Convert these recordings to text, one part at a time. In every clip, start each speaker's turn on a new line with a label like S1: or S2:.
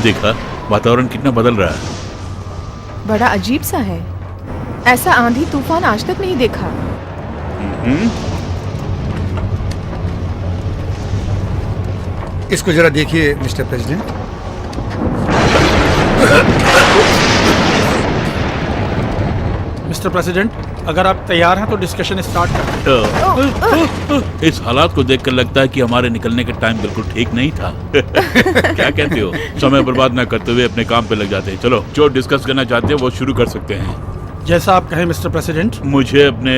S1: देखा, वातावरण कितना बदल रहा है।
S2: बड़ा अजीब सा है, ऐसा आंधी तूफान आज तक नहीं देखा।
S3: इसको जरा देखिए मिस्टर प्रेसिडेंट।
S4: मिस्टर प्रेसिडेंट, अगर आप तैयार हैं तो डिस्कशन स्टार्ट करें।
S1: इस हालात को देखकर लगता है कि हमारे निकलने का टाइम बिल्कुल ठीक नहीं था। क्या कहते हो? समय बर्बाद न करते हुए अपने काम पे लग जाते हैं। चलो, जो डिस्कस करना चाहते हैं वो शुरू कर सकते हैं।
S4: जैसा आप कहें मिस्टर प्रेसिडेंट।
S1: मुझे अपने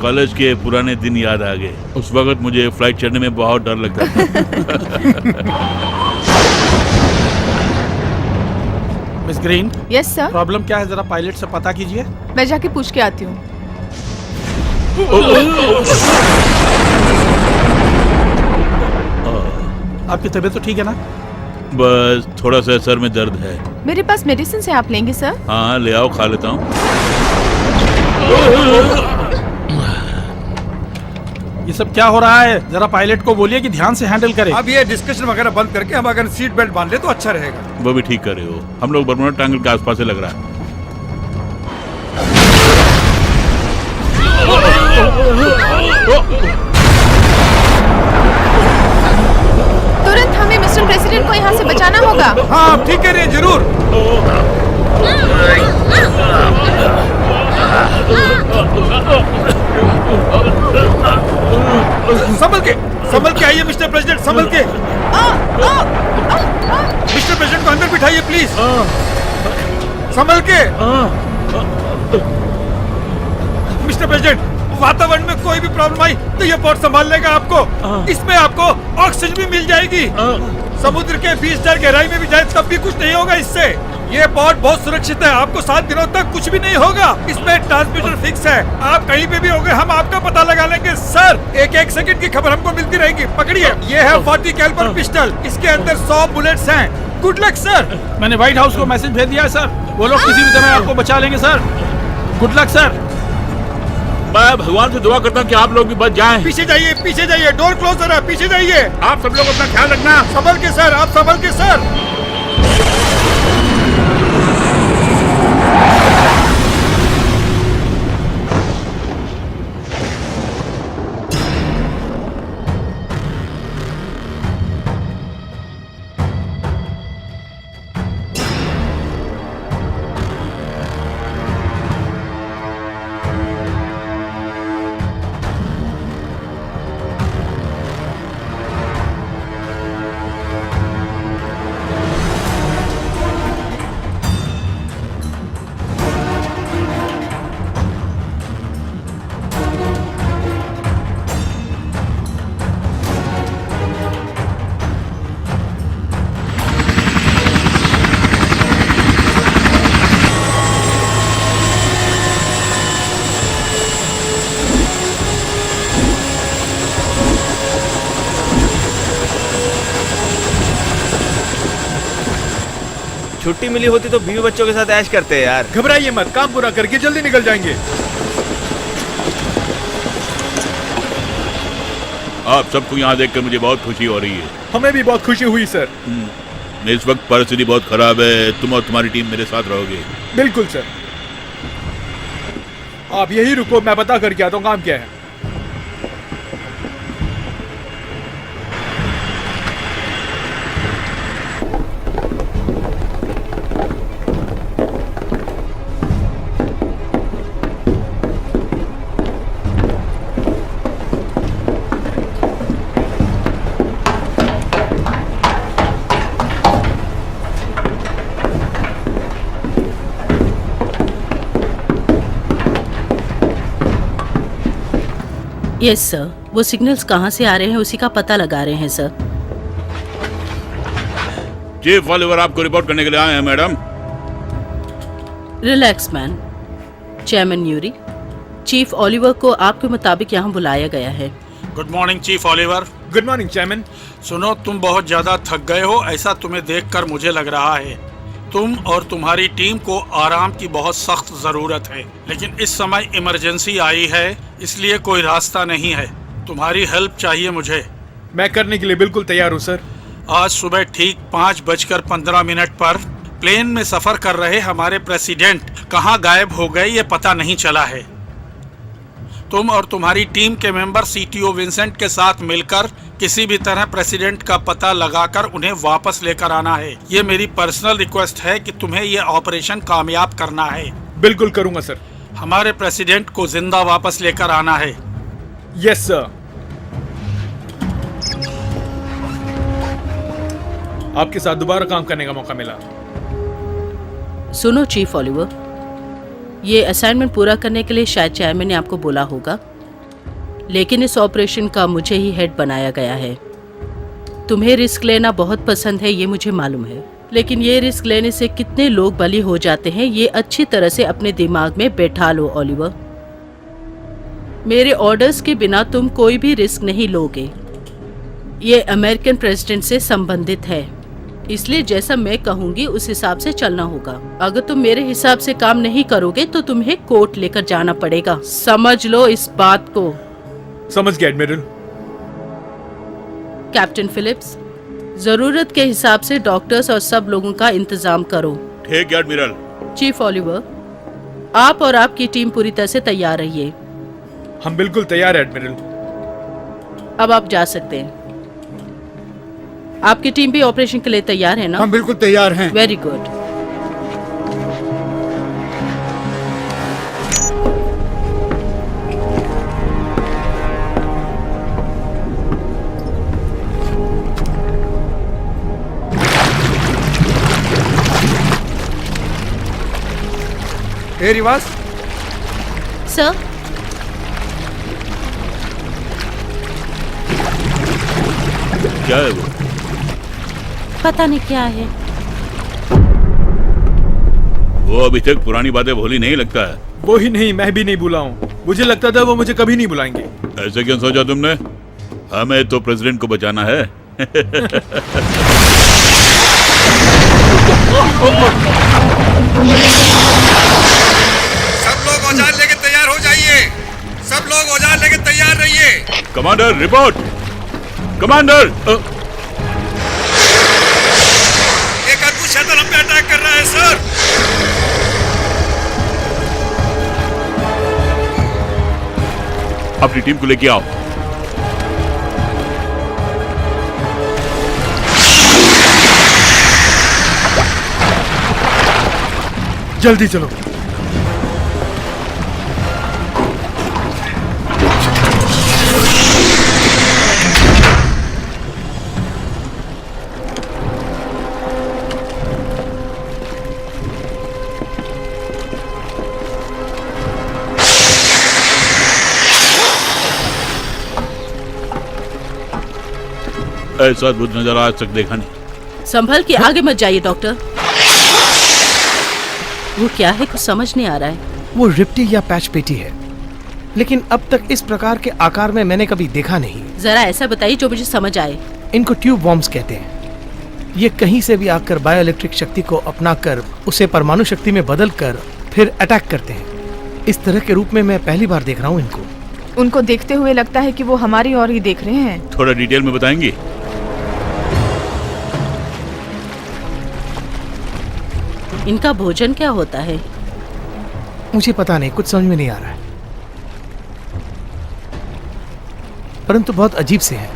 S1: कॉलेज के पुराने दिन याद आ गए। उस वक्त मुझे फ्लाइट चढ़ने में बहुत डर लगता था।
S4: Miss green.
S2: Yes sir.
S4: Problem क्या है, जरा पायलट से पता कीजिए।
S2: मैं जाके पूछ के आती हूँ।
S4: आपकी तबीयत तो ठीक है ना?
S1: बस थोड़ा सा सर में दर्द है।
S2: मेरे पास मेडिसिन है, आप लेंगे सर?
S1: हाँ ले आओ, खा लेता हूँ।
S4: ये सब क्या हो रहा है? जरा पायलट को बोलिए कि ध्यान से हैंडल करे।
S3: अब ये डिस्कशन वगैरह बंद करके हम अगर सीट बेल्ट बांध ले तो अच्छा रहेगा।
S1: वो भी ठीक कर रहे हो। हम लोग बर्मुडा ट्रायंगल के आसपास से लग रहा है।
S2: तुरंत हमें मिस्टर प्रेसिडेंट को यहाँ से बचाना होगा।
S3: हाँ आप ठीक कह रहे हैं, जरूर। संभल के आइए मिस्टर प्रेसिडेंट, संभल के। मिस्टर प्रेसिडेंट को अंदर बिठाइए प्लीज। संभल के। मिस्टर प्रेसिडेंट, वातावरण में कोई भी प्रॉब्लम आई तो ये पोर्ट संभाल लेगा आपको। इसमें आपको ऑक्सीजन भी मिल जाएगी। समुद्र के 20 मीटर गहराई में भी जाए तब भी कुछ नहीं होगा इससे। ये पोर्ट बहुत सुरक्षित है, आपको 7 दिनों तक कुछ भी नहीं होगा। इसमें ट्रांसमीटर फिक्स है, आप कहीं पे भी होंगे हम आपका पता लगा लेंगे। सर, एक सेकंड की खबर हमको मिलती रहेगी। पकड़िए, ये है 40 कैलिबर पिस्टल, इसके अंदर 100 बुलेट्स हैं। Good luck sir.
S4: मैंने व्हाइट हाउस को मैसेज भेज दिया है सर, वो लोग किसी भी तरह आपको बचा लेंगे सर। Good luck sir.
S1: मैं भगवान से दुआ करता हूँ कि आप लोग भी बच जाएं।
S3: पीछे जाइए, डोर क्लोजर है, पीछे जाइए।
S1: आप सब लोग अपना ख्याल रखना।
S3: संभल के सर, आप संभल के सर।
S5: छुट्टी मिली होती तो बीवी बच्चों के साथ ऐश करते हैं यार।
S3: घबराइए मत, काम पूरा करके जल्दी निकल जाएंगे।
S1: आप सबको यहाँ देखकर मुझे बहुत खुशी हो रही है।
S3: हमें भी बहुत खुशी हुई सर।
S1: इस वक्त परिस्थिति बहुत खराब है, तुम और तुम्हारी टीम मेरे साथ रहोगे।
S3: बिल्कुल सर। आप यही रुको, मैं पता करके आता हूँ काम क्या है।
S6: यस सर, वो सिग्नल्स कहाँ से आ रहे हैं उसी का पता लगा रहे हैं सर।
S1: चीफ ऑलिवर आपको रिपोर्ट करने के लिए आए हैं madam.
S6: Relax man. Chairman Newry, chief Oliver को आपके मुताबिक यहाँ बुलाया गया है।
S4: Good morning chief Oliver.
S3: Good morning chairman.
S4: सुनो, तुम बहुत ज्यादा थक गए हो, ऐसा तुम्हें देखकर मुझे लग रहा है। तुम और तुम्हारी टीम को आराम की बहुत सख्त जरूरत है, लेकिन इस समय इमरजेंसी आई है, इसलिए कोई रास्ता नहीं है। तुम्हारी हेल्प चाहिए मुझे।
S3: मैं करने के लिए बिल्कुल तैयार हूँ सर।
S4: आज सुबह ठीक 5:15 पर प्लेन में सफर कर रहे हमारे प्रेसिडेंट कहाँ गायब हो गए ये पता नहीं चला है। तुम और तुम्हारी टीम के मेंबर सीटीओ विंसेंट के साथ मिलकर किसी भी तरह प्रेसिडेंट का पता लगाकर उन्हें वापस लेकर आना है। ये मेरी पर्सनल रिक्वेस्ट है कि तुम्हें ये ऑपरेशन कामयाब करना है।
S3: बिल्कुल करूँगा सर।
S4: हमारे प्रेसिडेंट को जिंदा वापस लेकर आना है।
S3: Yes sir. आपके साथ दोबारा काम करने का मौका मिला।
S6: सुनो चीफ ऑलिवर, ये असाइनमेंट पूरा करने के लिए शायद चेयरमैन ने आपको बोला होगा, लेकिन इस ऑपरेशन का मुझे ही हेड बनाया गया है। तुम्हें रिस्क लेना बहुत पसंद है, ये मुझे मालूम है, लेकिन ये रिस्क लेने से कितने लोग बली हो जाते हैं ये अच्छी तरह से अपने दिमाग में बैठा लो ऑलिवर। मेरे ऑर्डर्स के बिना तुम कोई भी रिस्क नहीं लोगे। ये अमेरिकन प्रेसिडेंट से संबंधित है, इसलिए जैसा मैं कहूंगी उस हिसाब से चलना होगा। अगर तुम मेरे हिसाब से काम नहीं करोगे तो तुम्हें कोर्ट लेकर जाना पड़ेगा। समझ लो इस बात को।
S3: समझ गया एडमिरल।
S6: कैप्टन फिलिप्स, जरूरत के हिसाब से डॉक्टर्स और सब लोगों का इंतजाम करो।
S1: ठीक है एडमिरल।
S6: चीफ ऑलिवर, आप और आपकी टीम पूरी तरह से तैयार रहिए।
S3: हम बिल्कुल तैयार है एडमिरल।
S6: अब आप जा सकते हैं। आपकी टीम भी ऑपरेशन के लिए तैयार है ना?
S7: हम बिल्कुल तैयार हैं।
S6: Very good.
S7: ए रिवाज,
S2: सर,
S1: क्या है वो?
S6: पता नहीं क्या है।
S1: वो अभी तक पुरानी बातें भूली नहीं लगता है।
S3: वो ही नहीं, मैं भी नहीं भूला हूँ। मुझे लगता था वो मुझे कभी नहीं बुलाएंगे।
S1: ऐसे क्यों सोचा तुमने? हमें तो प्रेसिडेंट को बचाना है।
S7: सब लोग औजार लेके तैयार हो जाइए। सब लोग औजार लेके तैयार रहिए।
S1: Commander report. कमांडर,
S7: एक अद्भुत शैतान हम पे अटैक कर रहा है सर।
S1: अपनी टीम को लेके आओ।
S3: जल्दी चलो।
S1: ऐसा अद्भुत नजारा आज तक देखा नहीं।
S6: संभल के आगे मत जाइए डॉक्टर। वो क्या है, कुछ समझ नहीं आ रहा है।
S8: वो रिप्टी या पैच पेटी है, लेकिन अब तक इस प्रकार के आकार में मैंने कभी देखा नहीं।
S6: जरा ऐसा बताइए जो मुझे समझ आए।
S8: इनको ट्यूब बॉम्ब्स कहते हैं। ये कहीं से भी आकर बायोइलेक्ट्रिक शक्ति को अपनाकर उसे परमाणु शक्ति में बदल कर फिर अटैक करते हैं। इस तरह के रूप में मैं पहली बार देख रहा हूँ इनको।
S2: उनको देखते हुए लगता है कि वो हमारी ओर ही देख रहे हैं।
S1: थोड़ा डिटेल में बताएंगी?
S6: इनका भोजन क्या होता है?
S8: मुझे पता नहीं, कुछ समझ में नहीं आ रहा है, परंतु बहुत अजीब से है।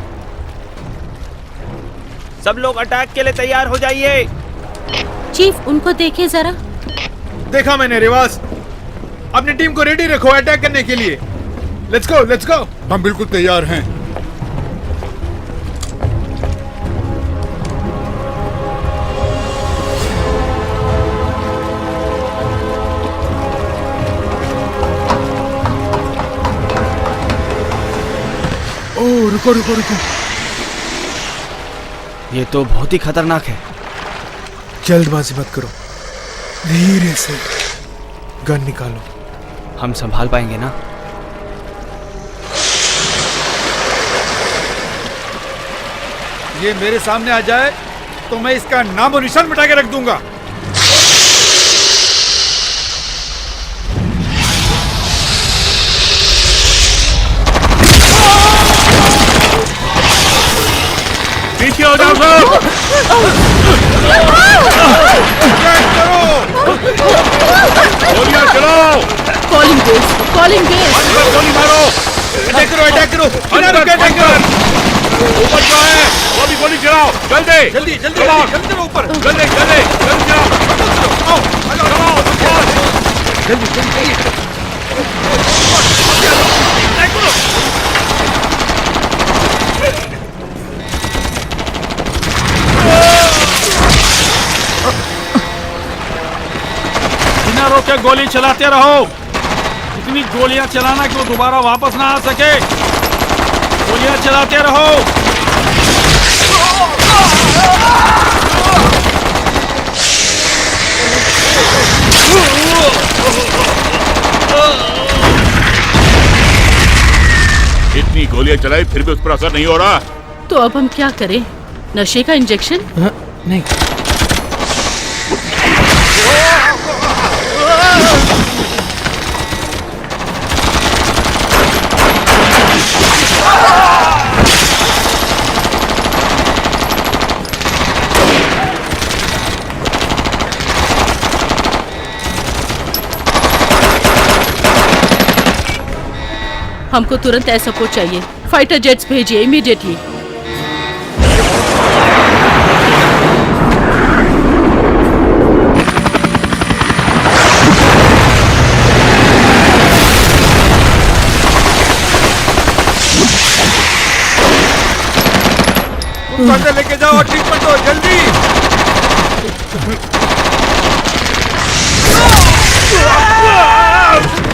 S5: सब लोग अटैक के लिए तैयार हो जाइए।
S6: चीफ, उनको देखिए जरा।
S3: देखा मैंने रिवाज। अपनी टीम को रेडी रखो अटैक करने के लिए। लेट्स गो, लेट्स गो।
S7: हम बिल्कुल तैयार हैं।
S8: रुको रुको रुको।
S5: ये तो बहुत ही खतरनाक है।
S8: जल्दबाजी मत करो, धीरे से गन निकालो।
S5: हम संभाल पाएंगे ना?
S3: ये मेरे सामने आ जाए तो मैं इसका नामो निशान मिटा के रख दूंगा।
S1: पीछे हो जाओ सब। गोलियां चलाओ।
S6: Calling base.
S1: गोली मारो।
S3: अटैक करो, अटैक करो,
S1: अटैक करो। ऊपर जो है वो भी गोली चलाओ। जल्दी
S3: जल्दी जल्दी
S1: चलाओ।
S3: जल्दी चलो ऊपर।
S1: जल्दी चलाओ।
S3: जल्दी जल्दी अटैक करो।
S4: बिना रोके गोली चलाते रहो। इतनी गोलियां चलाना कि वो दोबारा वापस ना आ सके। गोलियां चलाते रहो।
S1: इतनी गोलियां चलाई फिर भी उस पर असर नहीं हो रहा।
S6: तो अब हम क्या करें? नशे का इंजेक्शन?
S8: नहीं,
S6: हमको तुरंत एयर सपोर्ट चाहिए। फाइटर जेट्स भेजिए इमीडिएटली।
S3: ऊपर लेके जाओ और ट्रीटमेंट दो जल्दी।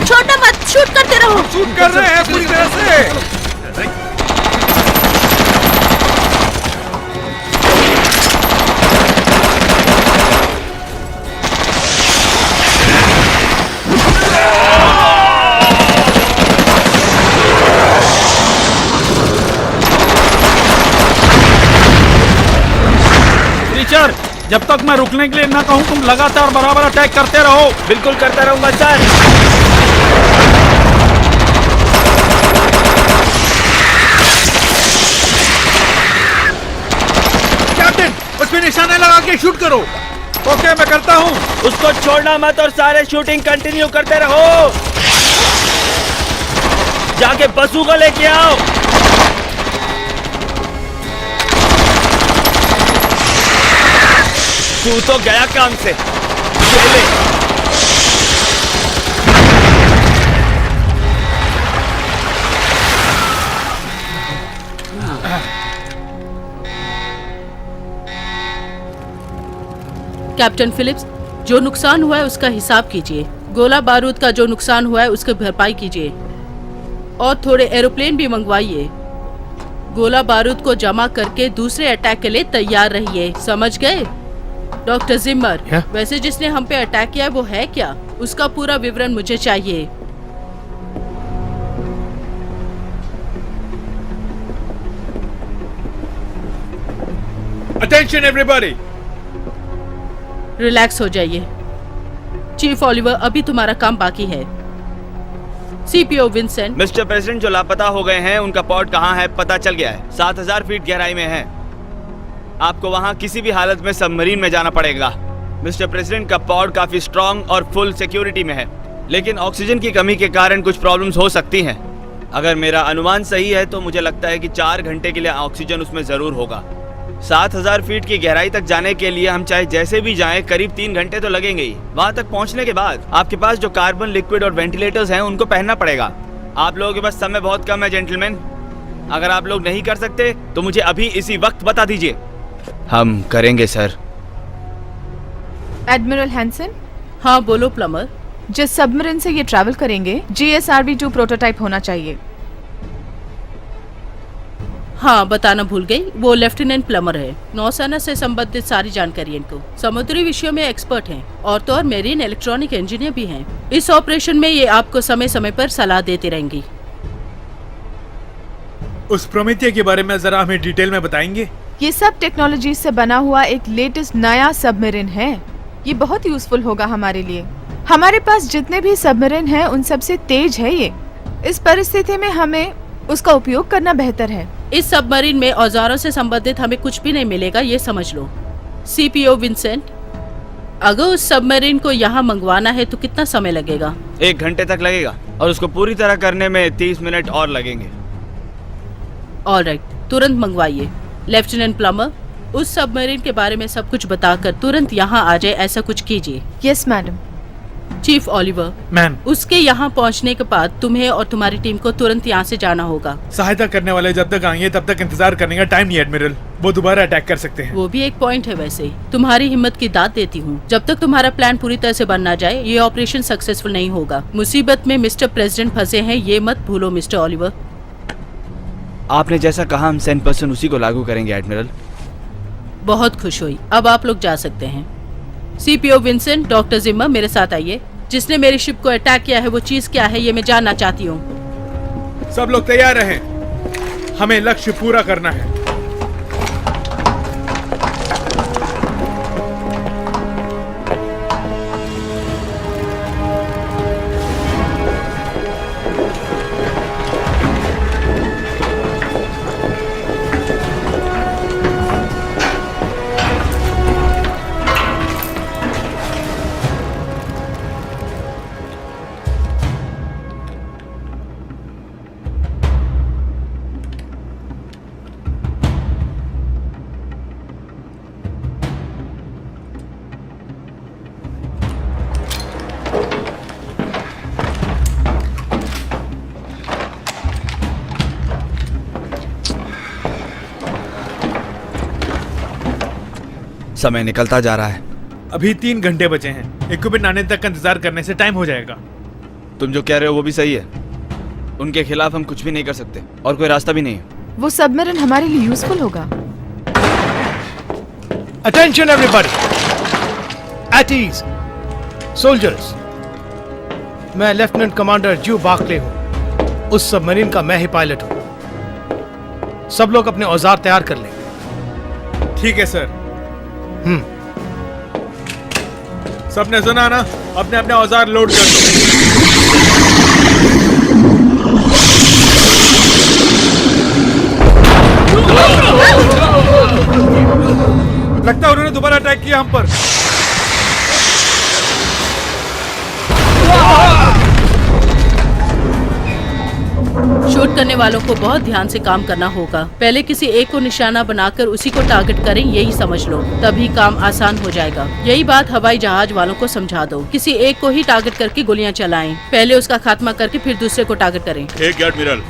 S6: छोड़ना मत, शूट करते रहो।
S3: शूट कर रहे हैं पूरी तरह से।
S4: टीचर, जब तक मैं रुकने के लिए ना कहूं तुम लगातार बराबर अटैक करते रहो।
S5: बिल्कुल करता रहूंगा सर।
S3: कैप्टन, उसमें निशाना लगा के शूट करो। ओके, मैं करता हूँ।
S5: उसको छोड़ना मत और सारे शूटिंग कंटिन्यू करते रहो। जाके बसूका लेके आओ। तू तो गया काम से। ले।
S6: कैप्टन फिलिप्स, जो नुकसान हुआ है उसका हिसाब कीजिए। गोला बारूद का जो नुकसान हुआ है उसकी भरपाई कीजिए और थोड़े एरोप्लेन भी मंगवाइए। गोला बारूद को जमा करके दूसरे अटैक के लिए तैयार रहिए, समझ गए? डॉक्टर जिम्मर, वैसे जिसने हम पे अटैक किया है वो है क्या? उसका पूरा विवरण मुझे चाहिए।
S3: Attention everybody.
S6: रिलैक्स हो जाइए। चीफ ओलिवर, अभी तुम्हारा काम बाकी है। CPO Vincent.
S5: मिस्टर प्रेसिडेंट, जो लापता हो गए हैं उनका पॉड कहाँ है पता चल गया है। 7000 फीट गहराई में है। आपको वहाँ किसी भी हालत में सबमरीन में जाना पड़ेगा। मिस्टर प्रेसिडेंट का पॉड काफी स्ट्रॉन्ग और फुल सिक्योरिटी में है, लेकिन ऑक्सीजन की कमी के कारण कुछ प्रॉब्लम्स हो सकती हैं। अगर मेरा अनुमान सही है तो मुझे लगता है कि 4 घंटे के लिए ऑक्सीजन उसमें जरूर होगा। 7000 फीट की गहराई तक जाने के लिए हम चाहे जैसे भी जाएं करीब 3 घंटे तो लगेंगे ही। वहां तक पहुंचने के बाद आपके पास जो कार्बन लिक्विड और वेंटिलेटर्स हैं उनको पहनना पड़ेगा। आप लोगों के पास समय बहुत कम है जेंटलमैन। अगर आप लोग नहीं कर सकते तो मुझे अभी इसी वक्त बता दीजिए। हम करेंगे सर।
S2: एडमिरल हैंसन,
S6: हाँ बोलो प्लमर।
S2: जिस सबमरीन से ये ट्रैवल करेंगे GSRB-2 प्रोटोटाइप होना चाहिए।
S6: हाँ, बताना भूल गई, वो लेफ्टिनेंट प्लमर है। नौसेना से संबंधित सारी जानकारी इनको, समुद्री विषयों में एक्सपर्ट हैं और तो और मेरीन इलेक्ट्रॉनिक इंजीनियर भी हैं। इस ऑपरेशन में ये आपको समय समय पर सलाह देती रहेंगी।
S3: उस प्रोमेथिया के बारे में जरा हमें डिटेल में बताएंगे?
S2: ये सब टेक्नोलॉजी से बना हुआ एक लेटेस्ट नया सबमरीन है। ये बहुत यूजफुल होगा हमारे लिए। हमारे पास जितने भी सबमरीन हैं उन सबसे तेज है ये। इस परिस्थिति में हमें उसका उपयोग करना बेहतर है।
S6: इस सबमरीन में औजारों से संबंधित हमें कुछ भी नहीं मिलेगा, ये समझ लो। सीपीओ विंसेंट, अगर उस सबमरीन को यहाँ मंगवाना है तो कितना समय लगेगा?
S5: 1 घंटे तक लगेगा और उसको पूरी तरह करने में 30 मिनट और लगेंगे।
S6: ऑलराइट, तुरंत मंगवाइए। लेफ्टिनेंट प्लमर, उस सबमरीन के बारे में सब कुछ बताकर तुरंत यहाँ आ जाए, ऐसा कुछ कीजिए।
S2: Yes madam.
S6: Chief Oliver,
S3: ma'am,
S6: उसके यहाँ पहुँचने के बाद तुम्हें और तुम्हारी टीम को तुरंत यहाँ से जाना होगा।
S3: सहायता करने वाले जब तक आएंगे तब तक इंतजार करने का टाइम नहीं एडमिरल। वो दोबारा अटैक कर सकते हैं।
S6: वो भी एक पॉइंट है। वैसे तुम्हारी हिम्मत की दाद देती हूँ। जब तक तुम्हारा प्लान पूरी तरह से बन ना जाए ये ऑपरेशन सक्सेसफुल नहीं होगा। मुसीबत में मिस्टर प्रेसिडेंट फंसे हैं, ये मत भूलो मिस्टर ओलिवर।
S5: आपने जैसा कहा हम 100% उसी को लागू करेंगे एडमिरल।
S6: बहुत खुश हुई। अब आप लोग जा सकते हैं। सीपीओ विंसेंट, डॉक्टर जिम्मा, मेरे साथ आइए। जिसने मेरी शिप को अटैक किया है वो चीज क्या है ये मैं जानना चाहती हूँ।
S3: सब लोग तैयार रहें, हमें लक्ष्य पूरा करना है।
S5: समय निकलता जा रहा है।
S3: अभी 3 घंटे बचे हैं। इक्विपमेंट आने तक का इंतजार करने से टाइम हो जाएगा।
S5: तुम जो कह रहे हो वो भी सही है। उनके खिलाफ हम कुछ भी नहीं कर सकते और कोई रास्ता भी नहीं है।
S2: वो सबमरीन हमारे लिए यूजफुल होगा।
S8: Attention everybody, at ease soldiers. मैं लेफ्टिनेंट कमांडर ज्यू बार्कले हूं। उस सबमरीन का मैं ही पायलट हूं। सब लोग अपने औजार तैयार कर लें।
S3: ठीक है सर। सबने सुना ना? अपने अपने औजार लोड कर दो। लगता है उन्होंने दोबारा अटैक किया हम पर।
S6: शूट करने वालों को बहुत ध्यान से काम करना होगा। पहले किसी एक को निशाना बनाकर उसी को टारगेट करें, यही समझ लो, तभी काम आसान हो जाएगा। यही बात हवाई जहाज वालों को समझा दो। किसी एक को ही टारगेट करके गोलियां चलाएं। पहले उसका खात्मा करके फिर दूसरे को टारगेट करें।
S1: एक एडमिरल।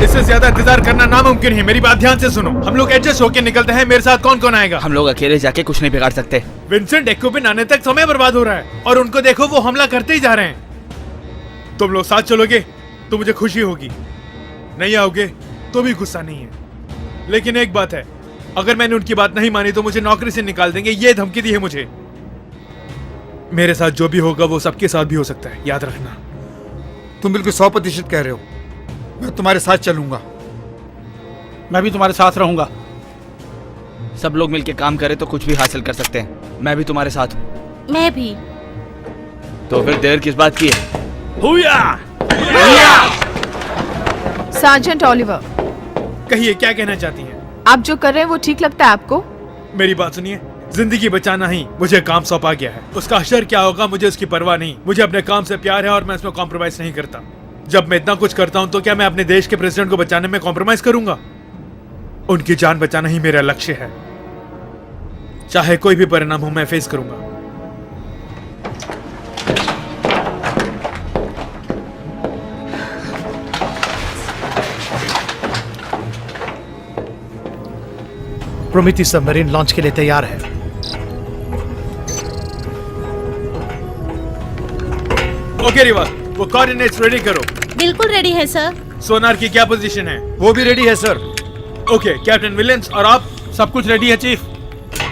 S3: इससे ज्यादा इंतजार करना नामुमकिन है। मेरी बात ध्यान से सुनो। हम लोग एडजस्ट होके निकलते हैं। मेरे साथ कौन कौन आएगा?
S5: हम लोग अकेले जाके कुछ नहीं बिगाड़ सकते।
S3: विंसेंट, इक्विपमेंट आने तक समय बर्बाद हो रहा है और उनको देखो वो हमला करते ही जा रहे हैं। तुम लोग साथ चलोगे तो मुझे खुशी होगी, नहीं आओगे तो भी गुस्सा नहीं है। लेकिन एक बात है, अगर मैंने उनकी बात नहीं मानी तो मुझे नौकरी से निकाल देंगे, ये धमकी दी है मुझे। मेरे साथ जो भी होगा वो सबके साथ भी हो सकता है, याद रखना।
S7: तुम बिल्कुल 100% कह रहे हो। मैं तुम्हारे साथ चलूंगा।
S4: मैं भी तुम्हारे साथ रहूंगा।
S5: सब लोग मिलके काम करें तो कुछ भी हासिल कर सकते हैं। मैं भी तुम्हारे साथ हूँ।
S6: मैं भी।
S5: तो फिर देर किस बात की है? हुया!
S2: सार्जेंट ओलिवर,
S3: कहिए क्या कहना चाहती हैं?
S2: आप जो कर रहे हैं वो ठीक लगता है आपको?
S3: मेरी बात सुनिए, जिंदगी बचाना ही मुझे काम सौंपा गया है। उसका अशर क्या होगा मुझे उसकी परवाह नहीं। मुझे अपने काम से प्यार है और मैं इसमें कॉम्प्रोमाइज नहीं करता। जब मैं इतना कुछ करता हूं तो क्या मैं अपने देश के प्रेसिडेंट को बचाने में कॉम्प्रोमाइज करूंगा? उनकी जान बचाना ही मेरा लक्ष्य है। चाहे कोई भी परिणाम हो मैं फेस करूंगा।
S8: प्रोमेथियस सबमरीन लॉन्च के लिए तैयार है।
S3: ओके रिवा, वो कोऑर्डिनेट्स रेडी करो।
S6: बिल्कुल रेडी है सर।
S3: सोनार की क्या पोजीशन है? वो भी रेडी है सर। ओके, कैप्टन विलियम्स और आप?
S4: सब कुछ रेडी है चीफ।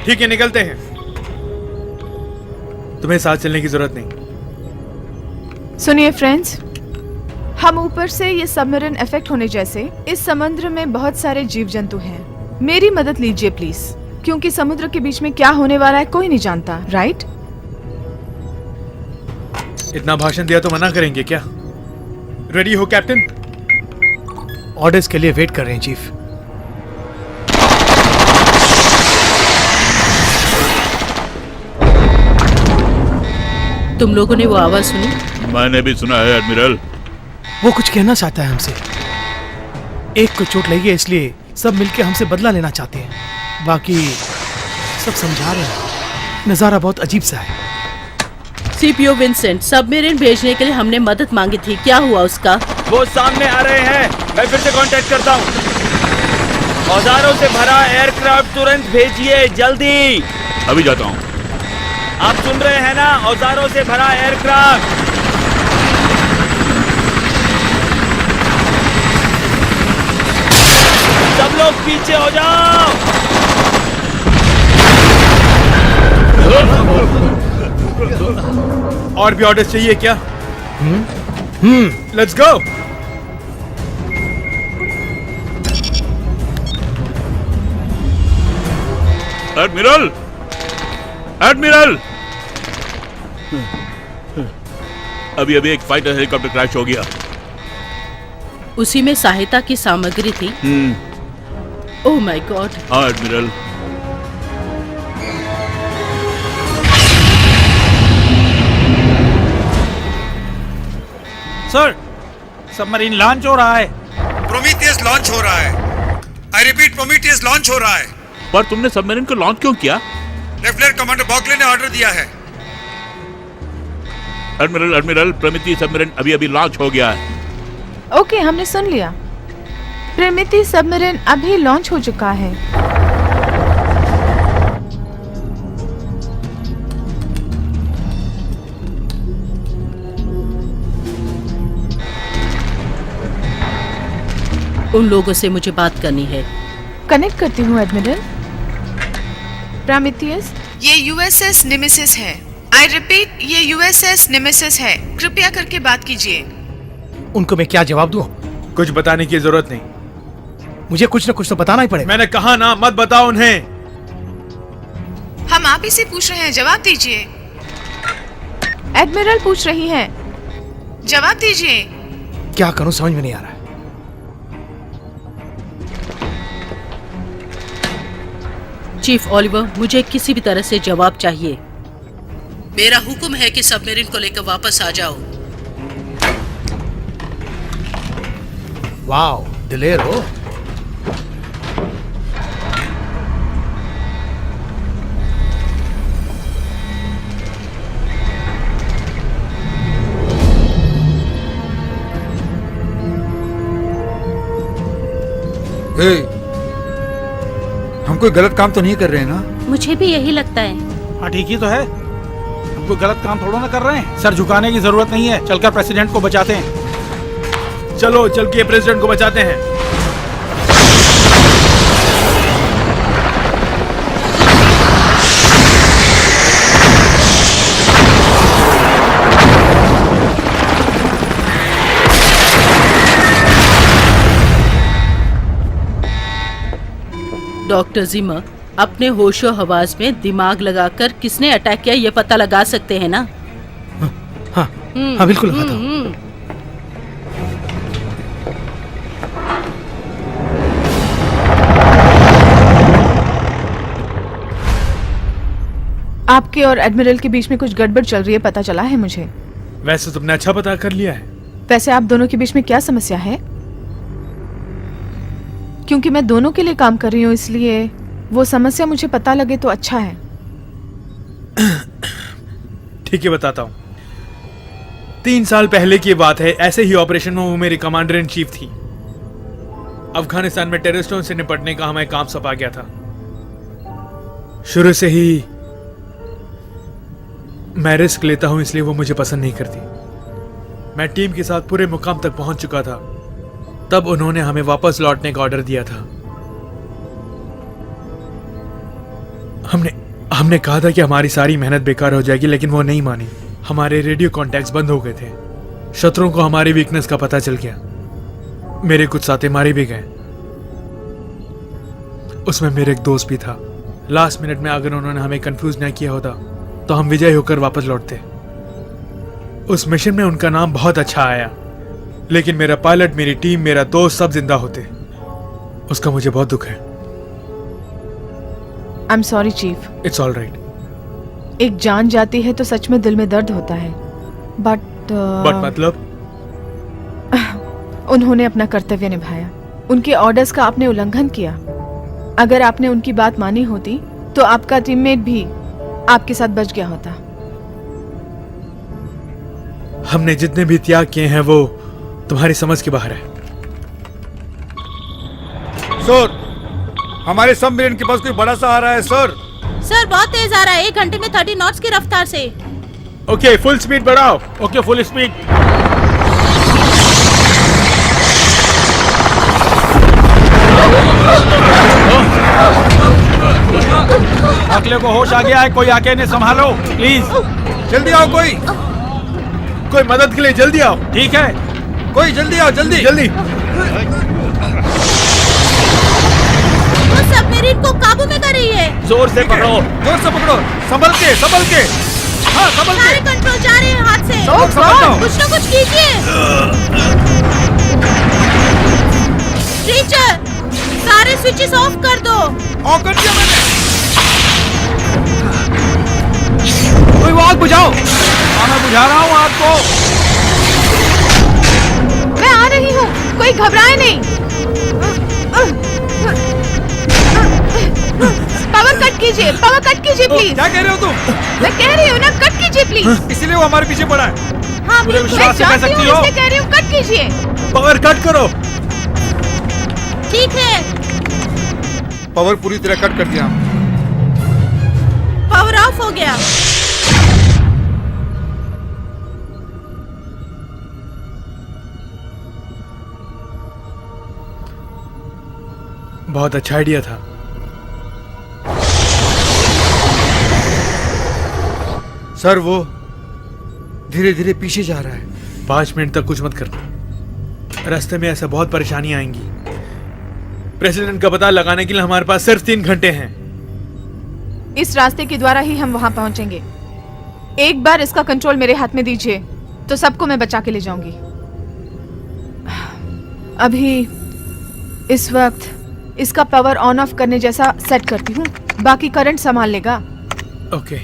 S3: ठीक है, निकलते हैं। तुम्हें साथ चलने की जरूरत नहीं।
S2: सुनिए फ्रेंड्स, हम ऊपर से ये सबमरीन इफेक्ट होने जैसे इस समुद्र में बहुत सारे जीव जंतु हैं। मेरी मदद लीजिए प्लीज, क्योंकि समुद्र के बीच में क्या होने वाला है कोई नहीं जानता, राइट?
S3: इतना भाषण दिया तो मना करेंगे क्या? रेडी हो कैप्टन?
S8: ऑर्डर्स के लिए वेट कर रहे हैं चीफ।
S6: तुम लोगों ने वो आवाज सुनी?
S1: मैंने भी सुना है एडमिरल।
S8: वो कुछ कहना चाहता है हमसे। एक को चोट लगी है इसलिए सब मिलके हमसे बदला लेना चाहते हैं। बाकी सब समझा रहे हैं। नजारा बहुत अजीब सा है।
S6: सीपीओ विंसेंट, सबमरीन भेजने के लिए हमने मदद मांगी थी, क्या हुआ उसका?
S5: वो सामने आ रहे हैं। मैं फिर से कांटेक्ट करता हूँ। औजारों से भरा एयरक्राफ्ट तुरंत भेजिए, जल्दी।
S1: अभी जाता हूँ।
S5: आप सुन रहे हैं ना? औजारों से भरा एयरक्राफ्ट। सब लोग पीछे हो जाओ।
S3: और भी ऑर्डर्स चाहिए क्या? Let's go.
S1: एडमिरल, एडमिरल, अभी अभी एक फाइटर हेलीकॉप्टर क्रैश हो गया।
S6: उसी में सहायता की सामग्री थी। Oh my God.
S1: हाँ एडमिरल।
S4: सर, सबमरीन लॉन्च हो रहा है।
S7: प्रोमीथियस लॉन्च हो रहा है। आई रिपीट, प्रोमीथियस लॉन्च हो रहा है।
S1: पर तुमने सबमरीन को लॉन्च क्यों किया?
S7: लेफ्टिनेंट कमांडर बॉकले ने ऑर्डर दिया है।
S1: एडमिरल, एडमिरल, प्रोमीथी सबमरीन अभी अभी लॉन्च हो गया है।
S2: ओके, हमने सुन लिया। प्रोमीथी सबमरीन अभी लॉन्च हो चुका है।
S6: उन लोगों से मुझे बात करनी है।
S2: कनेक्ट करती हूँ एडमिरल। प्रोमीथियस, ये यूएसएस नेमेसिस है। आई रिपीट, ये यूएसएस नेमेसिस है। कृपया करके बात कीजिए।
S8: उनको मैं क्या जवाब दूं?
S3: कुछ बताने की जरूरत नहीं।
S8: मुझे कुछ न कुछ तो बताना ही पड़ेगा।
S3: मैंने कहा ना, मत बताओ उन्हें।
S2: हम आप ही से पूछ रहे हैं, जवाब दीजिए। एडमिरल पूछ रही हैं, जवाब दीजिए।
S8: क्या करूं समझ में नहीं आ रहा है।
S6: चीफ ओलिवर, मुझे किसी भी तरह से जवाब चाहिए। मेरा हुक्म है कि सबमरीन को लेकर वापस आ जाओ।
S8: वाओ, दिलेर हो।
S7: हम कोई गलत काम तो नहीं कर रहे हैं ना?
S6: मुझे भी यही लगता है।
S4: हाँ ठीक ही तो है। हम कोई गलत काम थोड़ा ना कर रहे हैं। सर झुकाने की जरूरत नहीं है, चलकर प्रेसिडेंट को बचाते हैं।
S3: चलो चल के प्रेसिडेंट को बचाते हैं।
S6: डॉक्टर जिमा, अपने होशो हवास में दिमाग लगाकर किसने अटैक किया ये पता लगा सकते हैं ना?
S8: हाँ, हाँ बिल्कुल लगाता हूं।
S2: आपके और एडमिरल के बीच में कुछ गड़बड़ चल रही है, पता चला है मुझे।
S3: वैसे तुमने अच्छा पता कर लिया है।
S2: वैसे आप दोनों के बीच में क्या समस्या है? क्योंकि मैं दोनों के लिए काम कर रही हूँ, इसलिए वो समस्या मुझे पता लगे तो अच्छा है।
S3: ठीक है, बताता हूँ। 3 साल पहले की बात है। ऐसे ही ऑपरेशन में वो मेरी कमांडर इन चीफ थी। अफगानिस्तान में टेररिस्टों से निपटने का हमें काम सौंपा गया था। शुरू से ही मैं रिस्क लेता हूं, इसलिए वो मुझे पसंद नहीं करती। मैं टीम के साथ पूरे मुकाम तक पहुंच चुका था। तब उन्होंने हमें वापस लौटने का ऑर्डर दिया था। हमने कहा था कि हमारी सारी मेहनत बेकार हो जाएगी, लेकिन वो नहीं मानी। हमारे रेडियो कॉन्टैक्ट्स बंद हो गए थे। शत्रुओं को हमारी वीकनेस का पता चल गया। मेरे कुछ साथी मारे भी गए। उसमें मेरे एक दोस्त भी था। लास्ट मिनट में अगर उन्होंने हमें कंफ्यूज नहीं किया होता तो हम विजय होकर वापस लौटते। उस मिशन में उनका नाम बहुत अच्छा आया, लेकिन मेरा पायलट, मेरी टीम, मेरा दोस्त सब जिंदा होते। उसका मुझे बहुत दुख है।
S2: I am sorry chief.
S3: It's all right.
S2: एक जान जाती है तो सच में दिल में दर्द होता है, बट
S3: मतलब
S2: उन्होंने अपना कर्तव्य निभाया। उनके ऑर्डर्स का आपने उल्लंघन किया। अगर आपने उनकी बात मानी होती तो आपका टीममेट भी आपके साथ बच गया होता।
S3: हमने जितने भी त्याग किए हैं वो तुम्हारी समझ के बाहर है।
S7: सर, हमारे सबमरीन के पास कोई बड़ा सहारा है सर।
S6: सर बहुत तेज आ रहा है, 1 घंटे में 30 नॉट्स की रफ्तार से।
S3: ओके, फुल स्पीड बढ़ाओ।
S1: Okay, full speed.
S4: अगले को होश आ गया है, कोई आके इन्हें संभालो प्लीज।
S7: जल्दी आओ, कोई
S3: मदद के लिए जल्दी आओ।
S4: ठीक है,
S7: कोई जल्दी आओ, जल्दी
S3: जल्दी।
S6: वो सबमरीन को काबू में कर रही है।
S5: जोर से पकड़ो।
S7: जोर से पकड़ो, संभल के, संभल के। हाँ, संभल के।
S6: सारे कंट्रोल जा रहे हैं हाथ से।
S7: संभल जाओ।
S6: कुछ ना कुछ कीजिए। टीचर, सारे स्विचेस ऑफ कर दो।
S7: ऑफ कर दिया मैंने।
S3: कोई वो आग बुझाओ।
S4: मैं बुझा रहा हूँ आपको।
S2: मैं आ रही हूँ, कोई घबराए नहीं। पावर कट कीजिए, पावर कट कीजिए प्लीज।
S7: क्या कह रहे हो तुम?
S2: मैं कह रही हूँ ना, कट कीजिए प्लीज।
S7: इसलिए वो हमारे पीछे पड़ा है।
S2: हाँ,
S4: पूरे
S2: मैं
S4: विश्वास से कह
S2: जानती हूँ,
S4: सकती हो।
S2: इसलिए कह रही हूँ, कट कीजिए।
S3: पावर कट करो।
S6: ठीक है,
S7: पावर पूरी तरह कट कर दिया।
S6: पावर ऑफ हो गया।
S3: बहुत अच्छा आइडिया था।
S7: सर, वो धीरे धीरे पीछे जा रहा है।
S3: 5 मिनट तक कुछ मत करना। रास्ते में ऐसा बहुत परेशानियां आएंगी। प्रेसिडेंट का पता लगाने के लिए हमारे पास सिर्फ 3 घंटे हैं।
S2: इस रास्ते के द्वारा ही हम वहां पहुंचेंगे। एक बार इसका कंट्रोल मेरे हाथ में दीजिए तो सबको मैं बचा के ले जाऊंगी। अभी इस वक्त इसका पावर ऑन ऑफ करने जैसा सेट करती हूँ, बाकी करंट संभाल लेगा।
S3: ओके।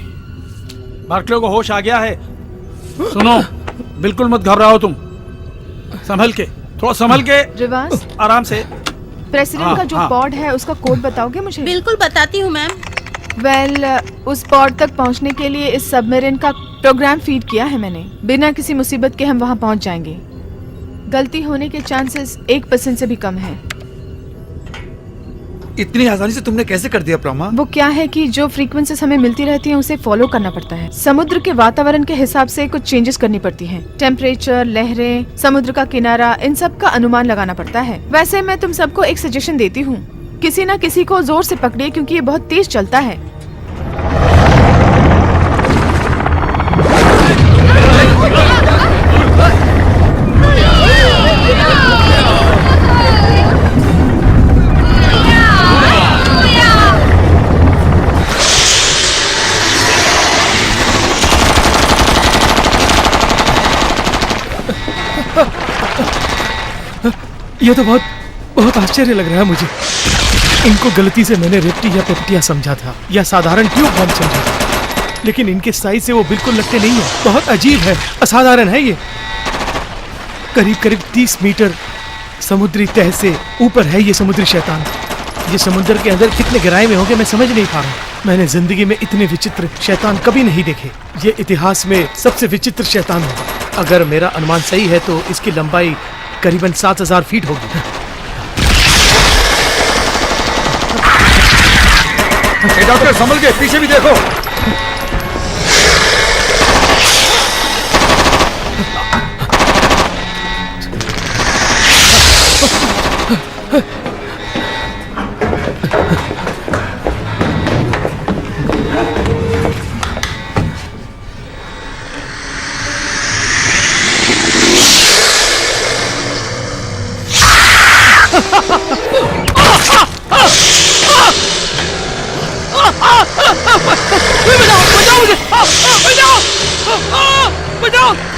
S4: बार्कले को होश आ गया है। सुनो, बिल्कुल मत घबराओ तुम। संभल के, थोड़ा संभल के,
S2: रिवाज,
S4: आराम से।
S2: प्रेसिडेंट का जो
S4: हाँ।
S2: पॉड है उसका कोड बताओगे मुझे?
S6: बिल्कुल बताती हूँ मैम।
S2: वेल, उस पॉड तक पहुंचने के लिए इस सबमरीन का प्रोग्राम फीड किया है मैंने। बिना किसी मुसीबत के हम वहां पहुंच जाएंगे। गलती होने के चांसेस 1% से भी कम है।
S7: इतनी आसानी से तुमने कैसे कर दिया प्रमा?
S2: वो क्या है कि जो फ्रीक्वेंसीज हमें मिलती रहती हैं उसे फॉलो करना पड़ता है। समुद्र के वातावरण के हिसाब से कुछ चेंजेस करनी पड़ती हैं। टेम्परेचर, लहरें, समुद्र का किनारा, इन सब का अनुमान लगाना पड़ता है। वैसे मैं तुम सबको एक सजेशन देती हूँ, किसी न किसी को जोर से पकड़िए क्योंकि ये बहुत तेज चलता है।
S8: ये तो बहुत आश्चर्य लग रहा है मुझे। इनको गलती से मैंने रेप्टी या पेप्टिया समझा था या साधारण ट्यूब बम समझा था, लेकिन इनके साइज से वो बिल्कुल लगते नहीं है। बहुत अजीब है, असाधारण है ये। करीब करीब 30 मीटर समुद्री तह से ऊपर है ये समुद्री शैतान। ये समुद्र के अंदर कितने गहराई में होंगे मैं समझ नहीं पा रहा हूँ। मैंने जिंदगी में इतने विचित्र शैतान कभी नहीं देखे। ये इतिहास में सबसे विचित्र शैतान होगा। अगर मेरा अनुमान सही है तो इसकी लंबाई करीबन 7000 फीट होगी।
S7: डॉक्टर, संभल के, पीछे भी देखो।